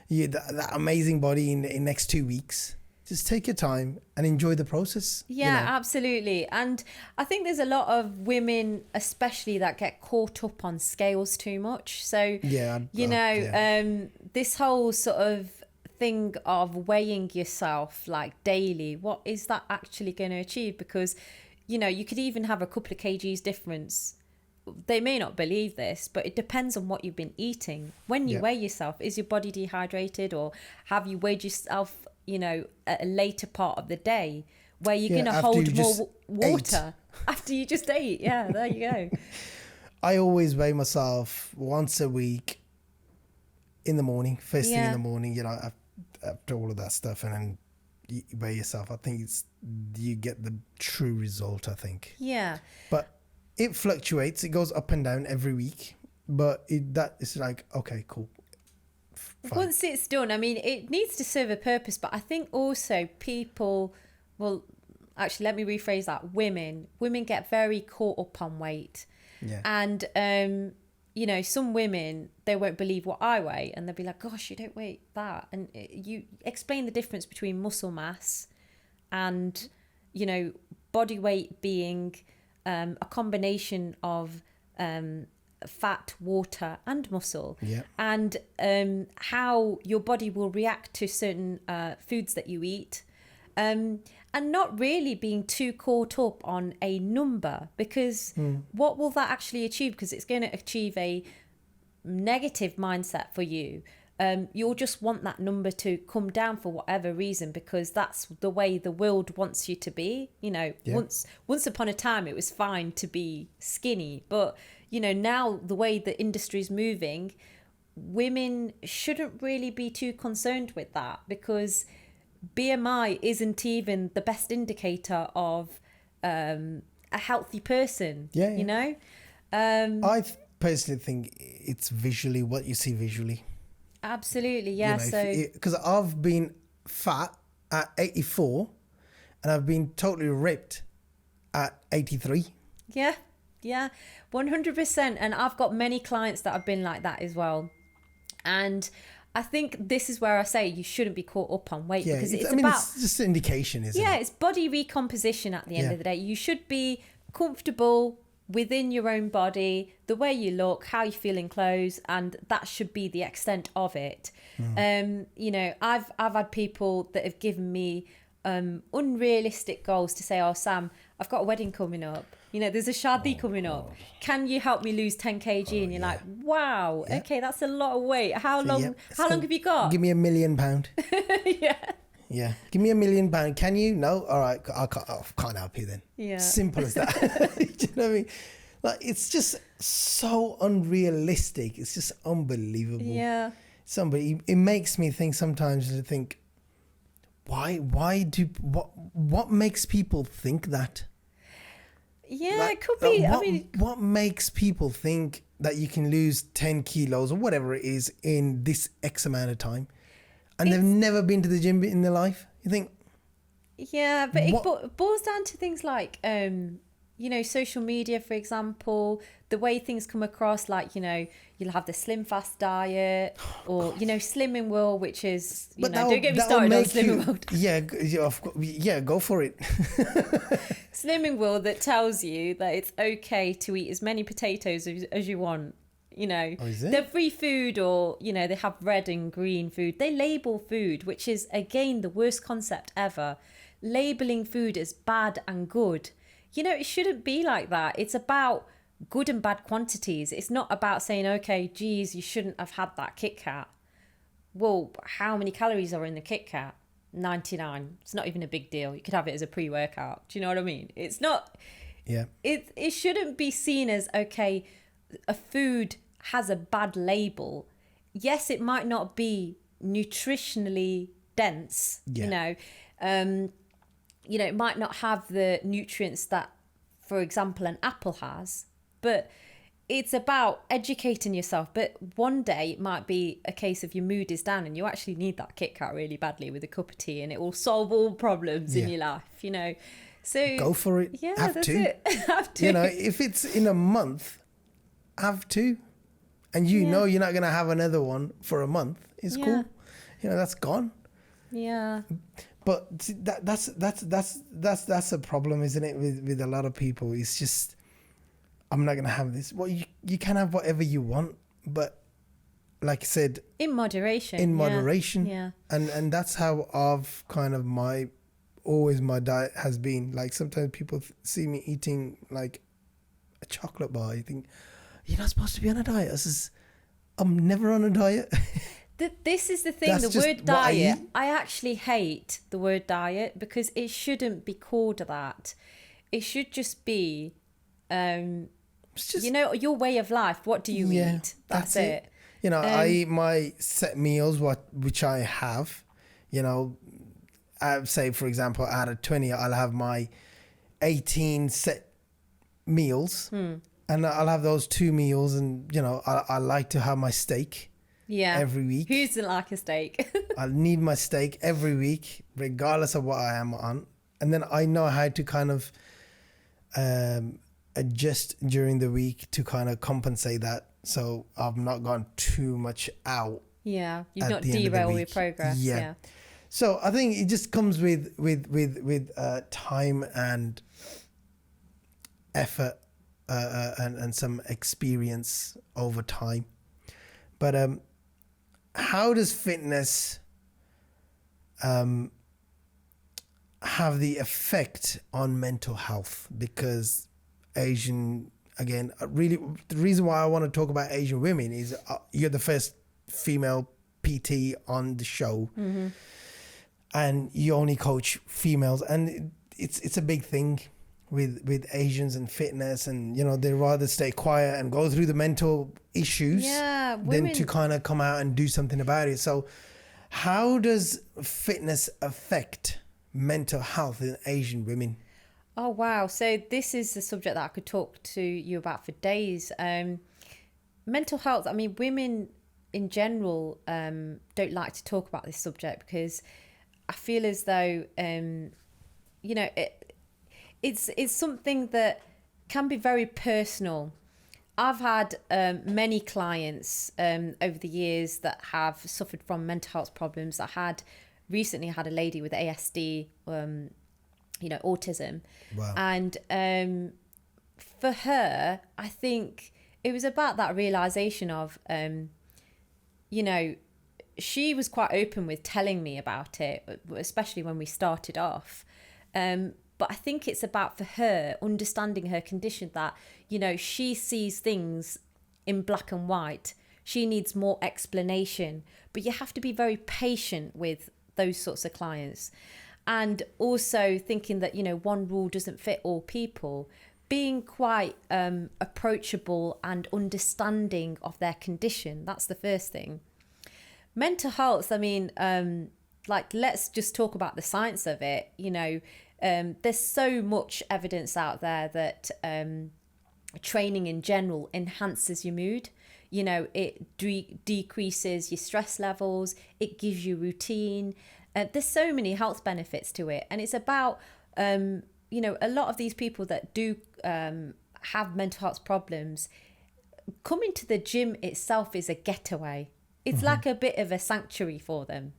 that amazing body in next 2 weeks. Just take your time and enjoy the process. Yeah, absolutely. And I think there's a lot of women, especially, that get caught up on scales too much. So, this whole sort of thing of weighing yourself like daily, what is that actually going to achieve? Because, you could even have a couple of kgs difference. They may not believe this, but it depends on what you've been eating. When you weigh yourself, is your body dehydrated, or have you weighed yourself at a later part of the day where you're going to hold more water after you just ate? Yeah, there you go. I always weigh myself once a week in the morning, first thing in the morning, after all of that stuff, and then you weigh yourself. I think you get the true result, I think. Yeah. But it fluctuates. It goes up and down every week. But it's like, okay, cool. Fine. Once it's done, I mean, it needs to serve a purpose, but I think also actually, let me rephrase that. Women get very caught up on weight. Yeah. And, some women, they won't believe what I weigh, and they'll be like, gosh, you don't weigh that. And you explain the difference between muscle mass and, body weight being a combination of fat, water and muscle, and how your body will react to certain foods that you eat, and not really being too caught up on a number, because what will that actually achieve? Because it's going to achieve a negative mindset for you. You'll just want that number to come down for whatever reason, because that's the way the world wants you to be. Once upon a time it was fine to be skinny, but now the way the industry's moving, women shouldn't really be too concerned with that, because BMI isn't even the best indicator of a healthy person. I personally think it's visually what you see visually. Absolutely, yeah. Because I've been fat at 84 and I've been totally ripped at 83. Yeah, 100%. And I've got many clients that have been like that as well. And I think this is where I say you shouldn't be caught up on weight, because it's just an indication, isn't it? Yeah, it's body recomposition at the end of the day. You should be comfortable within your own body, the way you look, how you feel in clothes, and that should be the extent of it. I've had people that have given me unrealistic goals to say, oh, Sam, I've got a wedding coming up. There's a shadi coming up. Can you help me lose 10 kg? And you're like, wow, okay, that's a lot of weight. How long have you got? Give me £1 million. Yeah. Give me £1 million. Can you? No? All right. I can't help you then. Yeah. Simple as that. Do you know what I mean? Like, it's just so unrealistic. It's just unbelievable. Yeah. It makes me think sometimes, what makes people think that? Yeah, it could be. What makes people think that you can lose 10 kilos or whatever it is in this X amount of time, and they've never been to the gym in their life? You think? Yeah, but it boils down to things like social media, for example, the way things come across, like, you'll have the slim fast diet or, Slimming World, which is, don't get me started on Slimming World. Yeah, go for it. Slimming World that tells you that it's okay to eat as many potatoes as you want. Is it? They're free food, or, they have red and green food. They label food, which is, again, the worst concept ever. Labeling food as bad and good. It shouldn't be like that. It's about good and bad quantities. It's not about saying, okay, geez, you shouldn't have had that Kit Kat. Well, how many calories are in the Kit Kat? 99. It's not even a big deal. You could have it as a pre-workout. Do you know what I mean? It's not... Yeah. It shouldn't be seen as, okay, a food has a bad label. Yes, it might not be nutritionally dense, it might not have the nutrients that, for example, an apple has, but it's about educating yourself. But one day it might be a case of your mood is down and you actually need that Kit Kat really badly with a cup of tea, and it will solve all problems in your life, So go for it. Yeah, have that's to. it. Have to. If it's in a month, have to. And you're not going to have another one for a month. It's cool. That's gone. Yeah. But that's a problem, isn't it, with a lot of people? It's just, I'm not gonna have this. Well, you can have whatever you want, but like I said, in moderation. Yeah. And that's how I've kind of my diet has been. Like, sometimes people see me eating like a chocolate bar. You think, you're not supposed to be on a diet. I'm never on a diet. This is the thing, the word diet. I actually hate the word diet because it shouldn't be called that. It should just be, your way of life. What do you eat? That's it. I eat my set meals, which I have. I say, for example, out of 20, I'll have my 18 set meals. And I'll have those 2 meals, and, I like to have my steak. Yeah. Every week. Who doesn't like a steak? I need my steak every week, regardless of what I am on. And then I know how to kind of adjust during the week to kind of compensate that. So I've not gone too much out. Yeah. You've not derailed your progress. Yeah. So I think it just comes with time and effort and some experience over time. But how does fitness have the effect on mental health? Because Asian, again, really, the reason why I want to talk about Asian women is you're the first female PT on the show, and you only coach females, and it's a big thing with Asians and fitness, and they rather stay quiet and go through the mental issues than to kind of come out and do something about it. So how does fitness affect mental health in Asian women? Oh wow, so this is a subject that I could talk to you about for days. Mental health, I mean, women in general don't like to talk about this subject because I feel as though it's something that can be very personal. I've had many clients over the years that have suffered from mental health problems. Recently had a lady with ASD, autism. Wow. And for her, I think it was about that realization of, she was quite open with telling me about it, especially when we started off. But I think it's about, for her, understanding her condition, that, she sees things in black and white. She needs more explanation. But you have to be very patient with those sorts of clients. And also thinking that, one rule doesn't fit all people. Being quite approachable and understanding of their condition. That's the first thing. Mental health, I mean, let's just talk about the science of it. There's so much evidence out there that training in general enhances your mood. It decreases your stress levels. It gives you routine. There's so many health benefits to it. And it's about you know, a lot of these people that do have mental health problems, coming to the gym itself is a getaway. It's like a bit of a sanctuary for them.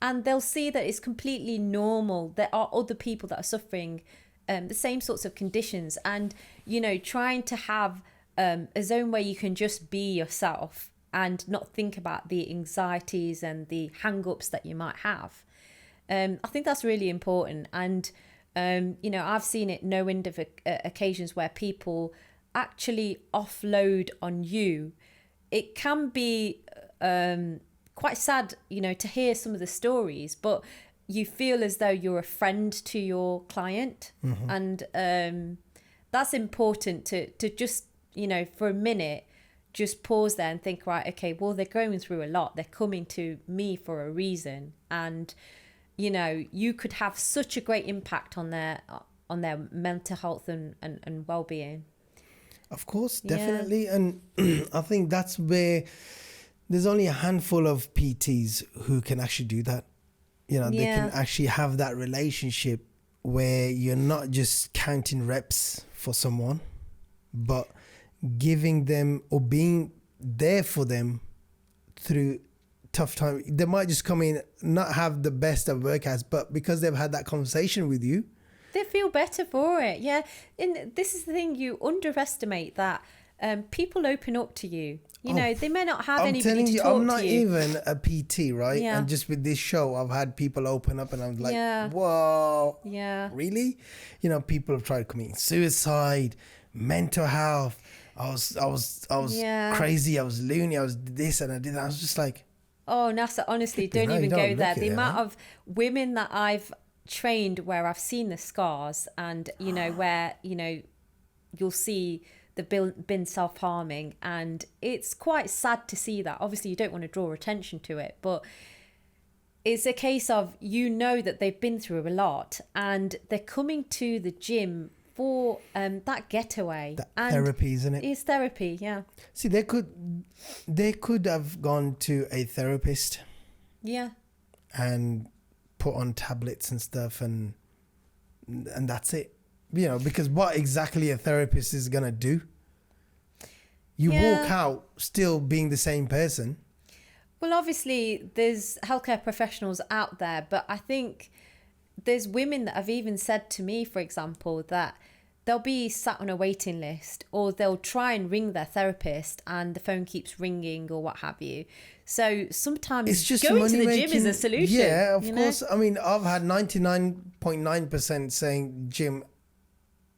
And they'll see that it's completely normal. There are other people that are suffering the same sorts of conditions. And, you know, trying to have a zone where you can just be yourself and not think about the anxieties and the hang-ups that you might have. I think that's really important. And, you know, I've seen it no end of occasions where people actually offload on you. It can be quite sad, you know, to hear some of the stories, but you feel as though you're a friend to your client. And that's important to just, you know, for a minute, just pause there and think, right, okay, well, they're going through a lot. They're coming to me for a reason. And, you know, you could have such a great impact on their mental health and well-being. Of course, definitely. Yeah. And I think that's where there's only a handful of PTs who can actually do that. You know, they can actually have that relationship where you're not just counting reps for someone, but giving them or being there for them through tough time. They might just come in, not have the best of workouts, but because they've had that conversation with you, they feel better for it. Yeah. And this is the thing, you underestimate that people open up to you. You know, they may not have anybody to talk to you. I'm not even a PT, right? Yeah. And just with this show, I've had people open up and I'm like, whoa. Yeah. Really? You know, people have tried committing suicide, mental health. I was crazy. I was loony. I was this and I did that. I was just like, oh, Nasa, honestly, don't even go there. The amount of women that I've trained where I've seen the scars and, you know, where, you know, you'll see the been self-harming, and it's quite sad to see that. Obviously, you don't want to draw attention to it, but it's a case of, you know, that they've been through a lot and they're coming to the gym for that getaway. That therapy, isn't it? It's therapy, yeah. See, they could have gone to a therapist. Yeah. And put on tablets and stuff and that's it. You know, because what exactly a therapist is going to do? You walk out still being the same person. Well, obviously, there's healthcare professionals out there, but I think there's women that have even said to me, for example, that they'll be sat on a waiting list, or they'll try and ring their therapist and the phone keeps ringing or what have you. So sometimes it's just going to the gym is a solution. Yeah, of course. I mean, I've had 99.9% saying gym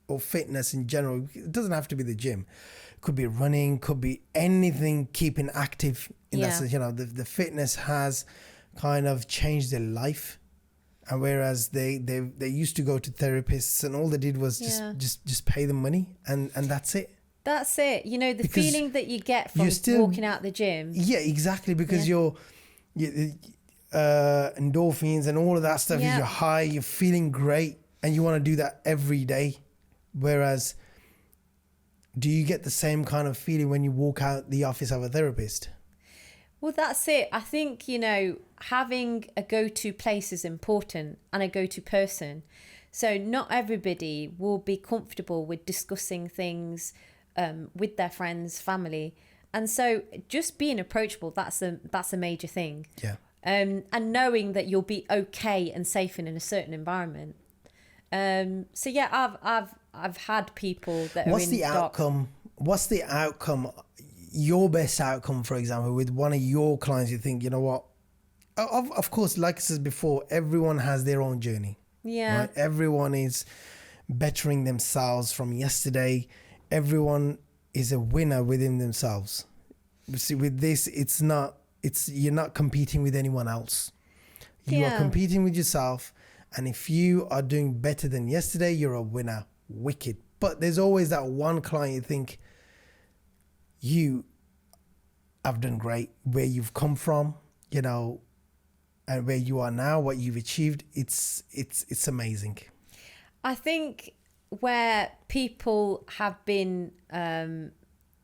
or fitness in general. It doesn't have to be the gym. It could be running, could be anything, keeping active in that sense. You know, the fitness has kind of changed their life. And whereas they used to go to therapists and all they did was just pay them money and that's it. That's it. You know, the feeling that you get from walking out the gym. Yeah, exactly. Because your endorphins and all of that stuff, you're high, you're feeling great, and you want to do that every day. Whereas, do you get the same kind of feeling when you walk out the office of a therapist? Well, that's it. I think, you know, having a go-to place is important, and a go-to person. So not everybody will be comfortable with discussing things with their friends, family. And so just being approachable, that's a major thing. Yeah. And knowing that you'll be okay and safe in a certain environment. So yeah, I've had people that What's the outcome? What's the outcome? Your best outcome, for example, with one of your clients, you think, you know what? Of course, like I said before, everyone has their own journey. Yeah. Right? Everyone is bettering themselves from yesterday. Everyone is a winner within themselves. See, with this, you're not competing with anyone else. You are competing with yourself. And if you are doing better than yesterday, you're a winner. Wicked. But there's always that one client you think, you have done great, where you've come from, you know, and where you are now, what you've achieved. It's amazing. I think where people have been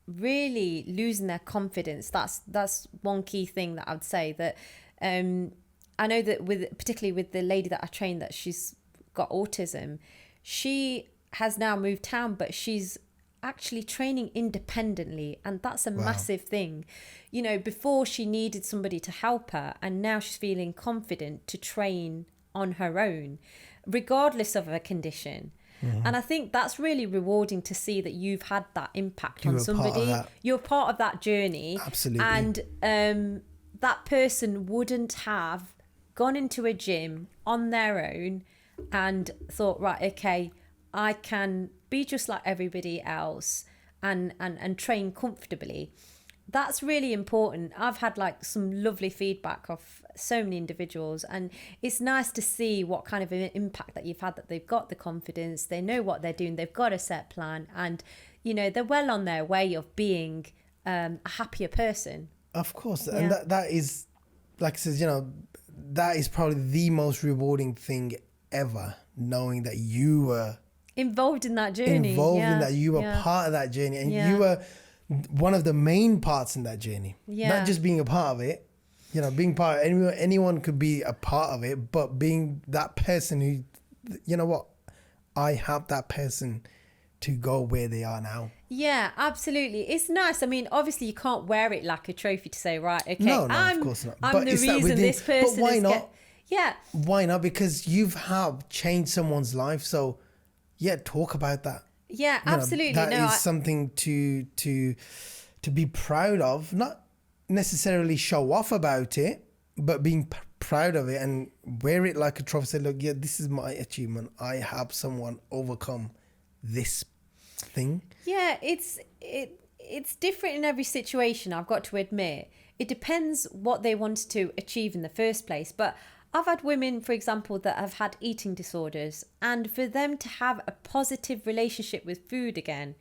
really losing their confidence, that's one key thing that I would say. That I know that particularly with the lady that I trained, that she's got autism, she has now moved town, but she's actually training independently, and that's a massive thing. You know, before she needed somebody to help her, and now she's feeling confident to train on her own, regardless of her condition. And I think that's really rewarding to see that you've had that impact on somebody. You're part of that journey. Absolutely. And that person wouldn't have gone into a gym on their own and thought, right, okay, I can be just like everybody else and train comfortably. That's really important. I've had like some lovely feedback of so many individuals, and it's nice to see what kind of an impact that you've had, that they've got the confidence, they know what they're doing, they've got a set plan, and you know, they're well on their way of being a happier person. Of course. And that is, like I said, you know, that is probably the most rewarding thing ever, knowing that you were involved in that journey, in that, you were part of that journey, and you were one of the main parts in that journey. Not just being a part of it, you know, being part of it, anyone could be a part of it, but being that person who, you know what, I have that person to go where they are now. Yeah, absolutely. It's nice. I mean, obviously you can't wear it like a trophy to say, right, okay, no, of course not. I'm the reason this person but why not? Yeah. Why not? Because you've changed someone's life. So yeah, talk about that. Yeah, absolutely. That is something to be proud of, not necessarily show off about it, but being proud of it and wear it like a trophy. Say, look, yeah, this is my achievement. I helped someone overcome this thing. Yeah, it's different in every situation, I've got to admit. It depends what they wanted to achieve in the first place. But I've had women, for example, that have had eating disorders, and for them to have a positive relationship with food again,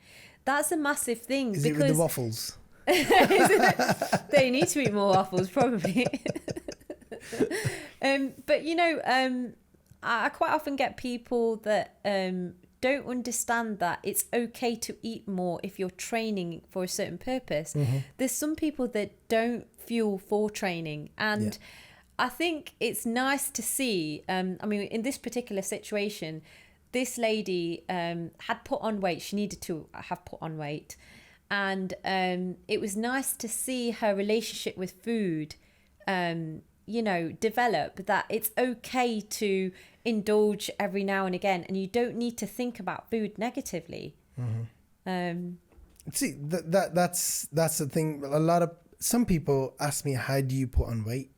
that's a massive thing. Is it with the waffles? They need to eat more waffles, probably. But, you know, I quite often get people that don't understand that it's okay to eat more if you're training for a certain purpose. There's some people that don't fuel for training, and I think it's nice to see, I mean, in this particular situation, this lady had put on weight. She needed to have put on weight. And it was nice to see her relationship with food, you know, develop, that it's okay to indulge every now and again, and you don't need to think about food negatively. See, that's the thing. Some people ask me, how do you put on weight?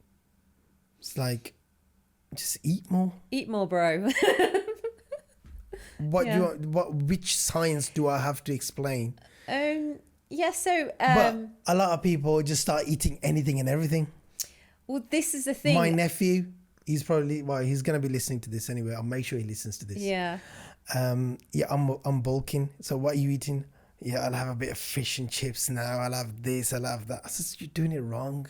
It's like, just eat more. Eat more, bro. Which science do I have to explain? But a lot of people just start eating anything and everything. Well, this is the thing. My nephew, he's going to be listening to this anyway. I'll make sure he listens to this. Yeah. I'm bulking. So what are you eating? Yeah, I'll have a bit of fish and chips now. I'll have this, I'll have that. I said, you're doing it wrong.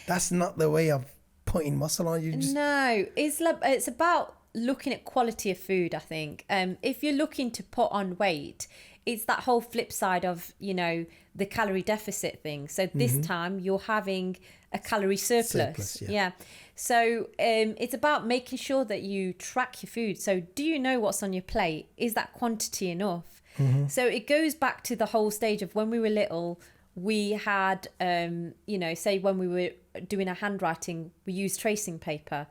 That's not the way of putting muscle on you. No, it's about looking at quality of food, I think. If you're looking to put on weight, it's that whole flip side of, you know, the calorie deficit thing. So this time you're having a calorie surplus. Yeah. So it's about making sure that you track your food. So do you know what's on your plate? Is that quantity enough? So it goes back to the whole stage of when we were little, we had, you know, say when we were doing our handwriting, we used tracing paper.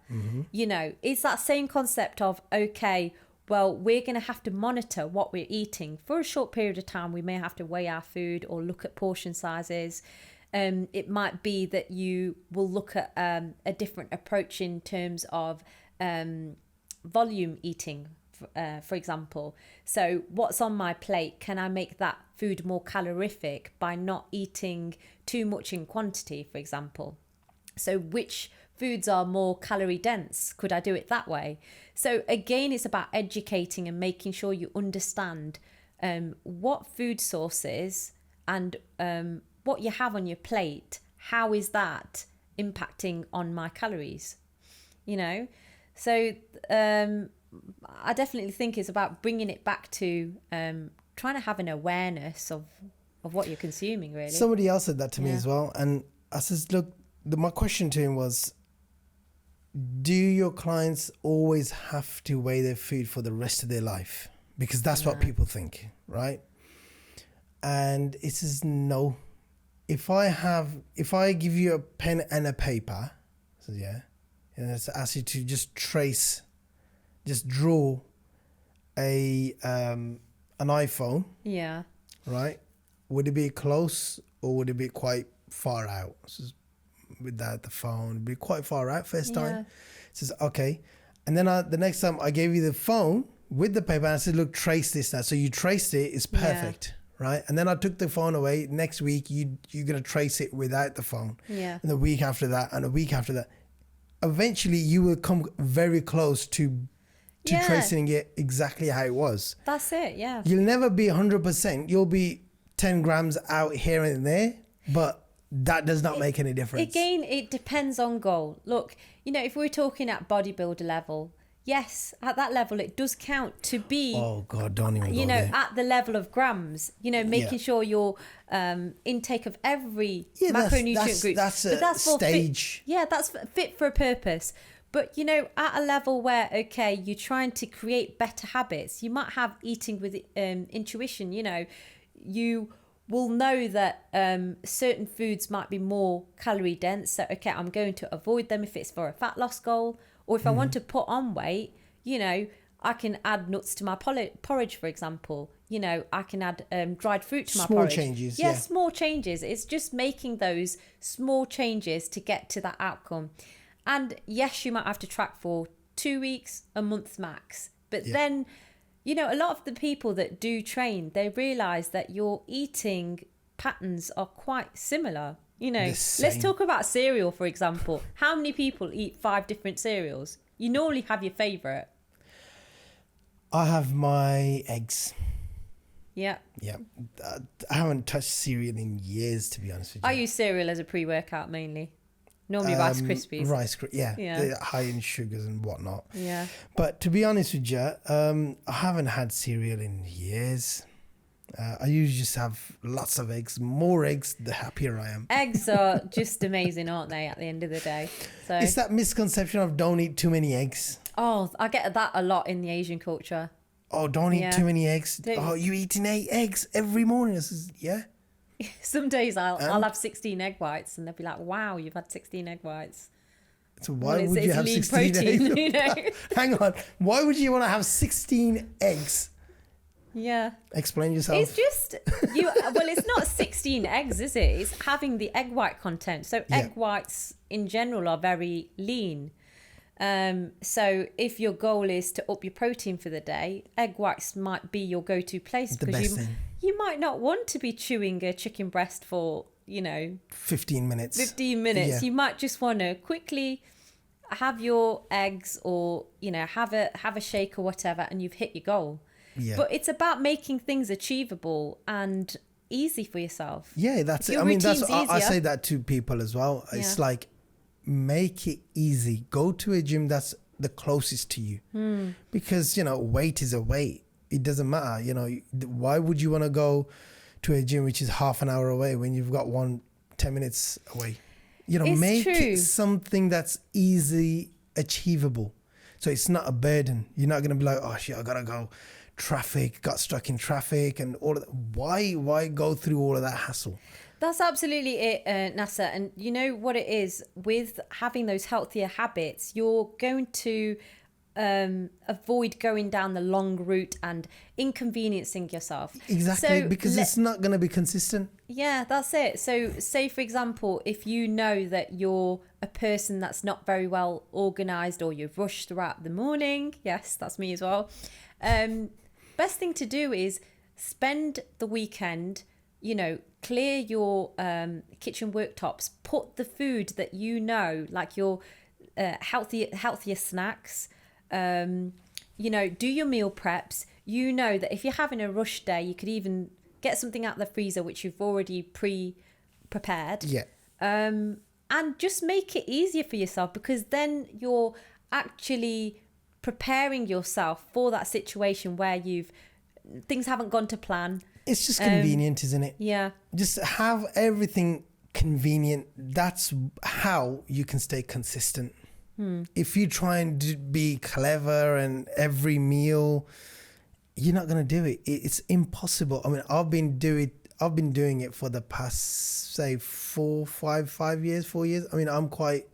You know, it's that same concept of, okay, well, we're going to have to monitor what we're eating for a short period of time. We may have to weigh our food or look at portion sizes. It might be that you will look at a different approach in terms of volume eating, for example. So what's on my plate? Can I make that food more calorific by not eating too much in quantity, for example? So which foods are more calorie dense? Could I do it that way? So again, it's about educating and making sure you understand what food sources and what you have on your plate. How is that impacting on my calories? You know, so I definitely think it's about bringing it back to trying to have an awareness of what you're consuming, really. Somebody else said that to me as well. And I says, look, my question to him was, do your clients always have to weigh their food for the rest of their life? because that's what people think, right? And it says no. If I give you a pen and a paper, so and it's ask you to just draw an iPhone. Yeah. Right? Would it be close or would it be quite far out? So without the phone, it'd be quite far out first time. It says, okay. And then the next time I gave you the phone with the paper and I said, look, trace this now. So you traced it, it's perfect. Right? And then I took the phone away. Next week, you're going to trace it without the phone. Yeah. And the week after that, and a week after that. Eventually, you will come very close to tracing it exactly how it was. That's it, yeah. You'll never be 100%. You'll be 10 grams out here and there, but that does not make any difference. Again, it depends on goal. Look, if we're talking at bodybuilder level, yes, at that level, it does count to be. Oh God, don't even go there. At the level of grams. Making sure your intake of every macronutrient group. That's a stage. That's fit for a purpose. But at a level where you're trying to create better habits, you might have eating with intuition. You will know that certain foods might be more calorie dense. So I'm going to avoid them if it's for a fat loss goal. Or if I want to put on weight, I can add nuts to my porridge, for example. I can add dried fruit to my porridge. Small changes. Yeah, small changes. It's just making those small changes to get to that outcome. And yes, you might have to track for 2 weeks, a month max. But then, a lot of the people that do train, they realise that your eating patterns are quite similar. Let's talk about cereal, for example. How many people eat 5 different cereals? You normally have your favourite. I have my eggs. Yeah. Yeah. I haven't touched cereal in years, to be honest with you. I use cereal as a pre-workout mainly. Normally Rice Krispies. They're high in sugars and whatnot. Yeah. But to be honest with you, I haven't had cereal in years. I usually just have lots of eggs. More eggs, the happier I am. Eggs are just amazing, aren't they, at the end of the day? So it's that misconception of don't eat too many eggs. Oh, I get that a lot in the Asian culture. Oh, don't eat too many eggs. You eating 8 eggs every morning. This is, Some days I'll have 16 egg whites and they'll be like, wow, you've had 16 egg whites. So why would you have 16 protein, eggs? Hang on. Why would you want to have 16 eggs? Yeah. Explain yourself. It's just it's not 16 eggs, is it? It's having the egg white content. So egg whites in general are very lean. So if your goal is to up your protein for the day, egg whites might be your go-to place because you might not want to be chewing a chicken breast for 15 minutes. Yeah. You might just want to quickly have your eggs or have a shake or whatever, and you've hit your goal. Yeah. But it's about making things achievable and easy for yourself. Yeah, that's it. I mean, I say that to people as well. It's like, make it easy. Go to a gym that's the closest to you. Because, weight is a weight. It doesn't matter. Why would you want to go to a gym which is half an hour away when you've got one 10 minutes away? Make it something that's easy achievable. So it's not a burden. You're not going to be like, oh shit, I got to go. Got stuck in traffic and all of that. Why go through all of that hassle? That's absolutely it, Nasser. And you know what it is with having those healthier habits, you're going to avoid going down the long route and inconveniencing yourself. Exactly, because it's not going to be consistent. Yeah, that's it. So say, for example, if you know that you're a person that's not very well organised or you've rushed throughout the morning. Yes, that's me as well. Best thing to do is spend the weekend, clear your kitchen worktops, put the food that like your healthier snacks, do your meal preps. That if you're having a rush day, you could even get something out of the freezer which you've already prepared. Yeah. And just make it easier for yourself, because then you're actually preparing yourself for that situation where things haven't gone to plan. It's just convenient, isn't it? Yeah. Just have everything convenient. That's how you can stay consistent. If you try and be clever and every meal, you're not going to do it. It's impossible. I mean, I've been doing it for the past, say, 4 years. I mean, I'm quite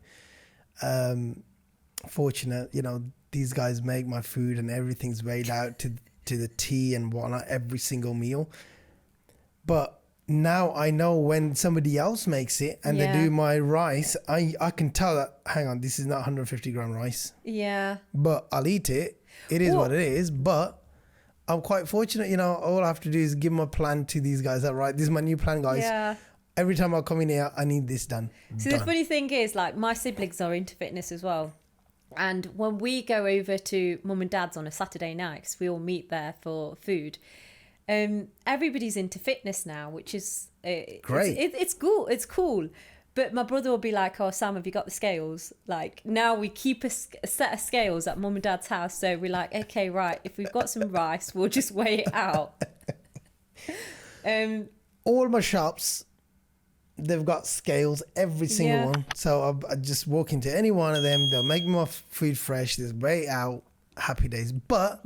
fortunate. You know, these guys make my food and everything's weighed out to the T and whatnot every single meal. But now I know when somebody else makes it and they do my rice, I can tell that, hang on, this is not 150 gram rice. Yeah. But I'll eat it. It is what it is. But I'm quite fortunate, you know, all I have to do is give my plan to these guys. That right, this is my new plan, guys. Yeah. Every time I come in here, I need this done. So the funny thing is, like, my siblings are into fitness as well. And when we go over to mum and dad's on a Saturday night, 'cause we all meet there for food, everybody's into fitness now, which is great. It's cool. It's cool. But my brother will be like, "Oh, Sam, have you got the scales?" Like, now we keep a set of scales at mum and dad's house. So we're like, okay, right, if we've got some rice, we'll just weigh it out. All my shops, they've got scales, every single one. So I just walk into any one of them. They'll make my food fresh. There's weigh it out. Happy days. But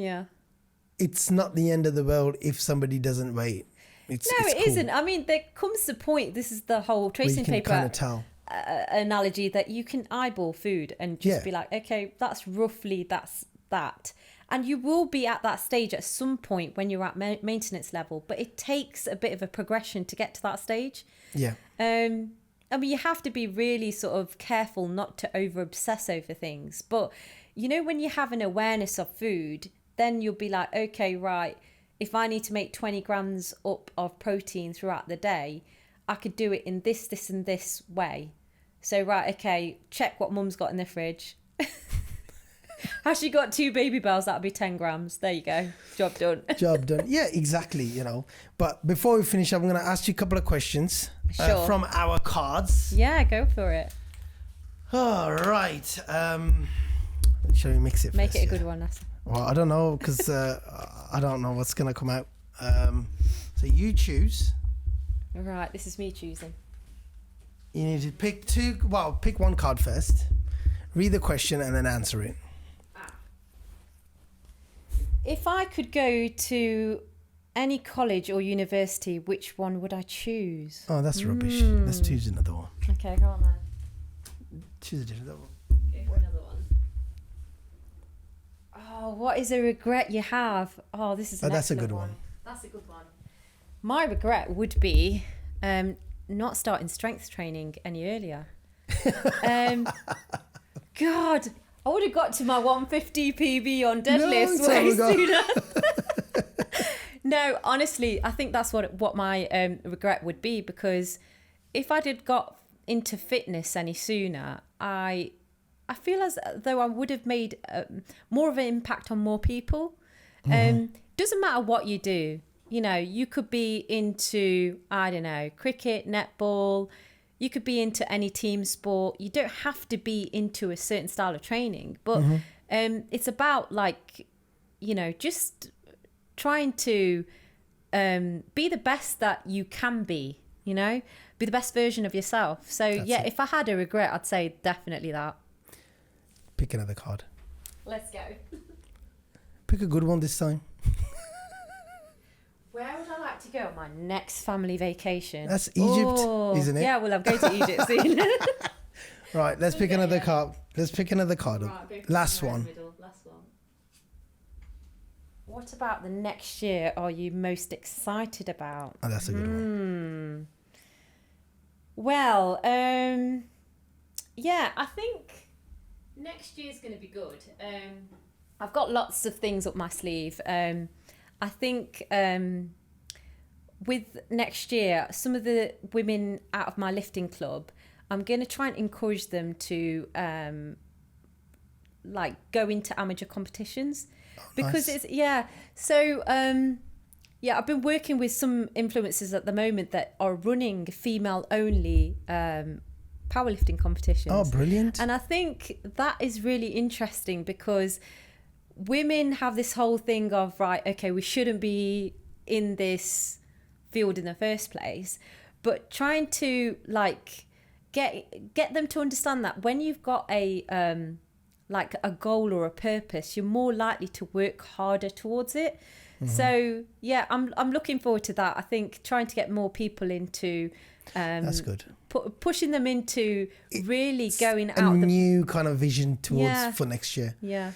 it's not the end of the world if somebody doesn't weigh it. It's cool. Isn't. I mean, there comes the point. This is the whole tracing paper kind of tell. Analogy that you can eyeball food and just be like, okay, that's roughly that. And you will be at that stage at some point when you're at maintenance level, but it takes a bit of a progression to get to that stage. Yeah. I mean, you have to be really sort of careful not to over obsess over things. But, you know, when you have an awareness of food, then you'll be like, okay, right, if I need to make 20 grams up of protein throughout the day, I could do it in this and this way. So, right, okay, check what mum's got in the fridge. Has she got 2 baby bells? That'll be 10 grams. There you go. Job done. Job done. Yeah, exactly, you know. But before we finish, I'm going to ask you a couple of questions from our cards. Yeah, go for it. All right. Shall we mix it Make first? it a good one, Nasa. Well, I don't know, because I don't know what's going to come out. So you choose. All right, this is me choosing. You need to pick one card first. Read the question and then answer it. If I could go to any college or university, which one would I choose? Oh, that's rubbish. Let's choose another one. Okay, go on then. Choose a different one. Go for another one. Oh, what is a regret you have? Oh, this is that's a good one. That's a good one. My regret would be not starting strength training any earlier. God, I would have got to my 150 PB on deadlifts way sooner. No, honestly, I think that's what my regret would be, because if I'd have got into fitness any sooner, I feel as though I would have made more of an impact on more people. Doesn't matter what you do. You know, you could be into, I don't know, cricket, netball. You could be into any team sport. You don't have to be into a certain style of training. But it's about, like, you know, just trying to be the best that you can be, you know? Be the best version of yourself. So, if I had a regret, I'd say definitely that. Pick another card. Let's go. Pick a good one this time. Where would I like to go on my next family vacation? That's Egypt, isn't it? Yeah, well, I'm going to Egypt soon. Right, let's pick another card. Let's pick another card. Right, last one. Last one. What about the next year are you most excited about? Oh, that's a good one. Well, I think next year's going to be good. I've got lots of things up my sleeve. I think with next year, some of the women out of my lifting club, I'm going to try and encourage them to go into amateur competitions, because it's So I've been working with some influencers at the moment that are running female only powerlifting competitions. Oh, brilliant! And I think that is really interesting, because women have this whole thing of, right, okay, we shouldn't be in this field in the first place, but trying to get them to understand that when you've got a like a goal or a purpose, you're more likely to work harder towards it. So yeah, I'm looking forward to that. I think trying to get more people into that's good. Pushing them into really going out a new kind of vision towards for next year. Yeah.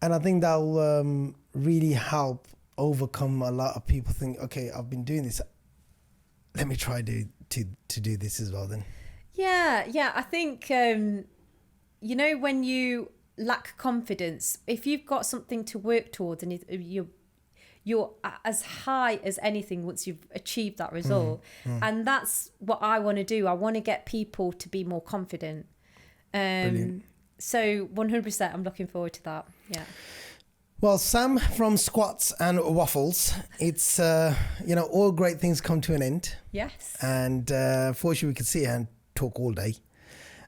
And I think that'll really help overcome a lot of people think, okay, I've been doing this. Let me try to do this as well then. Yeah. I think, you know, when you lack confidence, if you've got something to work towards and you're as high as anything once you've achieved that result. And that's what I want to do. I want to get people to be more confident. Brilliant. So 100%, I'm looking forward to that. Yeah. Well, Sam from Squats and Waffles, it's, all great things come to an end. Yes. And fortunately, we could sit here and talk all day.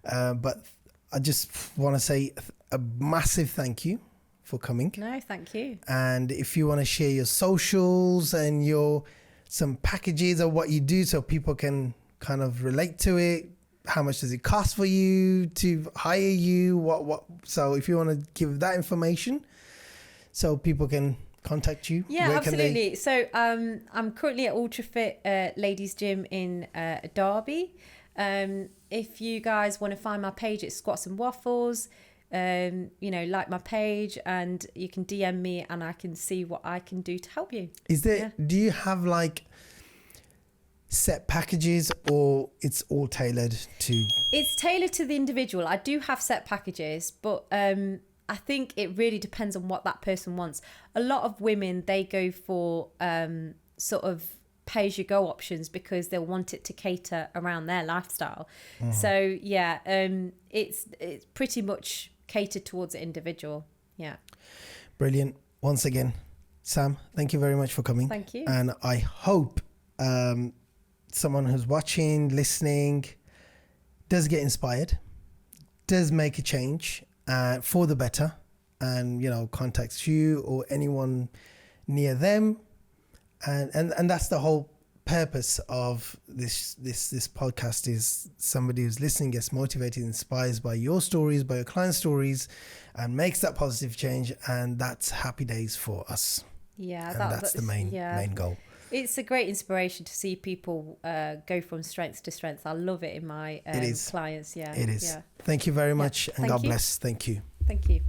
But I just want to say a massive thank you for coming. No, thank you. And if you want to share your socials and some packages of what you do so people can kind of relate to it, how much does it cost for you to hire you? So if you want to give that information so people can contact you. Yeah, absolutely. So I'm currently at UltraFit Ladies Gym in Derby. If you guys want to find my page, it's Squats and Waffles. Like my page, and you can DM me and I can see what I can do to help you. Do you have like set packages, or it's all tailored to? It's tailored to the individual. I do have set packages, but I think it really depends on what that person wants. A lot of women, they go for sort of pay-as-you-go options because they'll want it to cater around their lifestyle. So yeah, it's pretty much catered towards the individual. Yeah. Brilliant. Once again, Sam, thank you very much for coming. Thank you. And I hope someone who's watching, listening, does get inspired, does make a change for the better, and contacts you or anyone near them. And that's the whole purpose of this podcast, is somebody who's listening gets motivated, inspired by your stories, by your client stories, and makes that positive change, and that's happy days for us. Yeah, that's the main goal. It's a great inspiration to see people go from strength to strength. I love it in my clients. Yeah, it is. Yeah. Thank you very much, and God bless. Thank you. Thank you.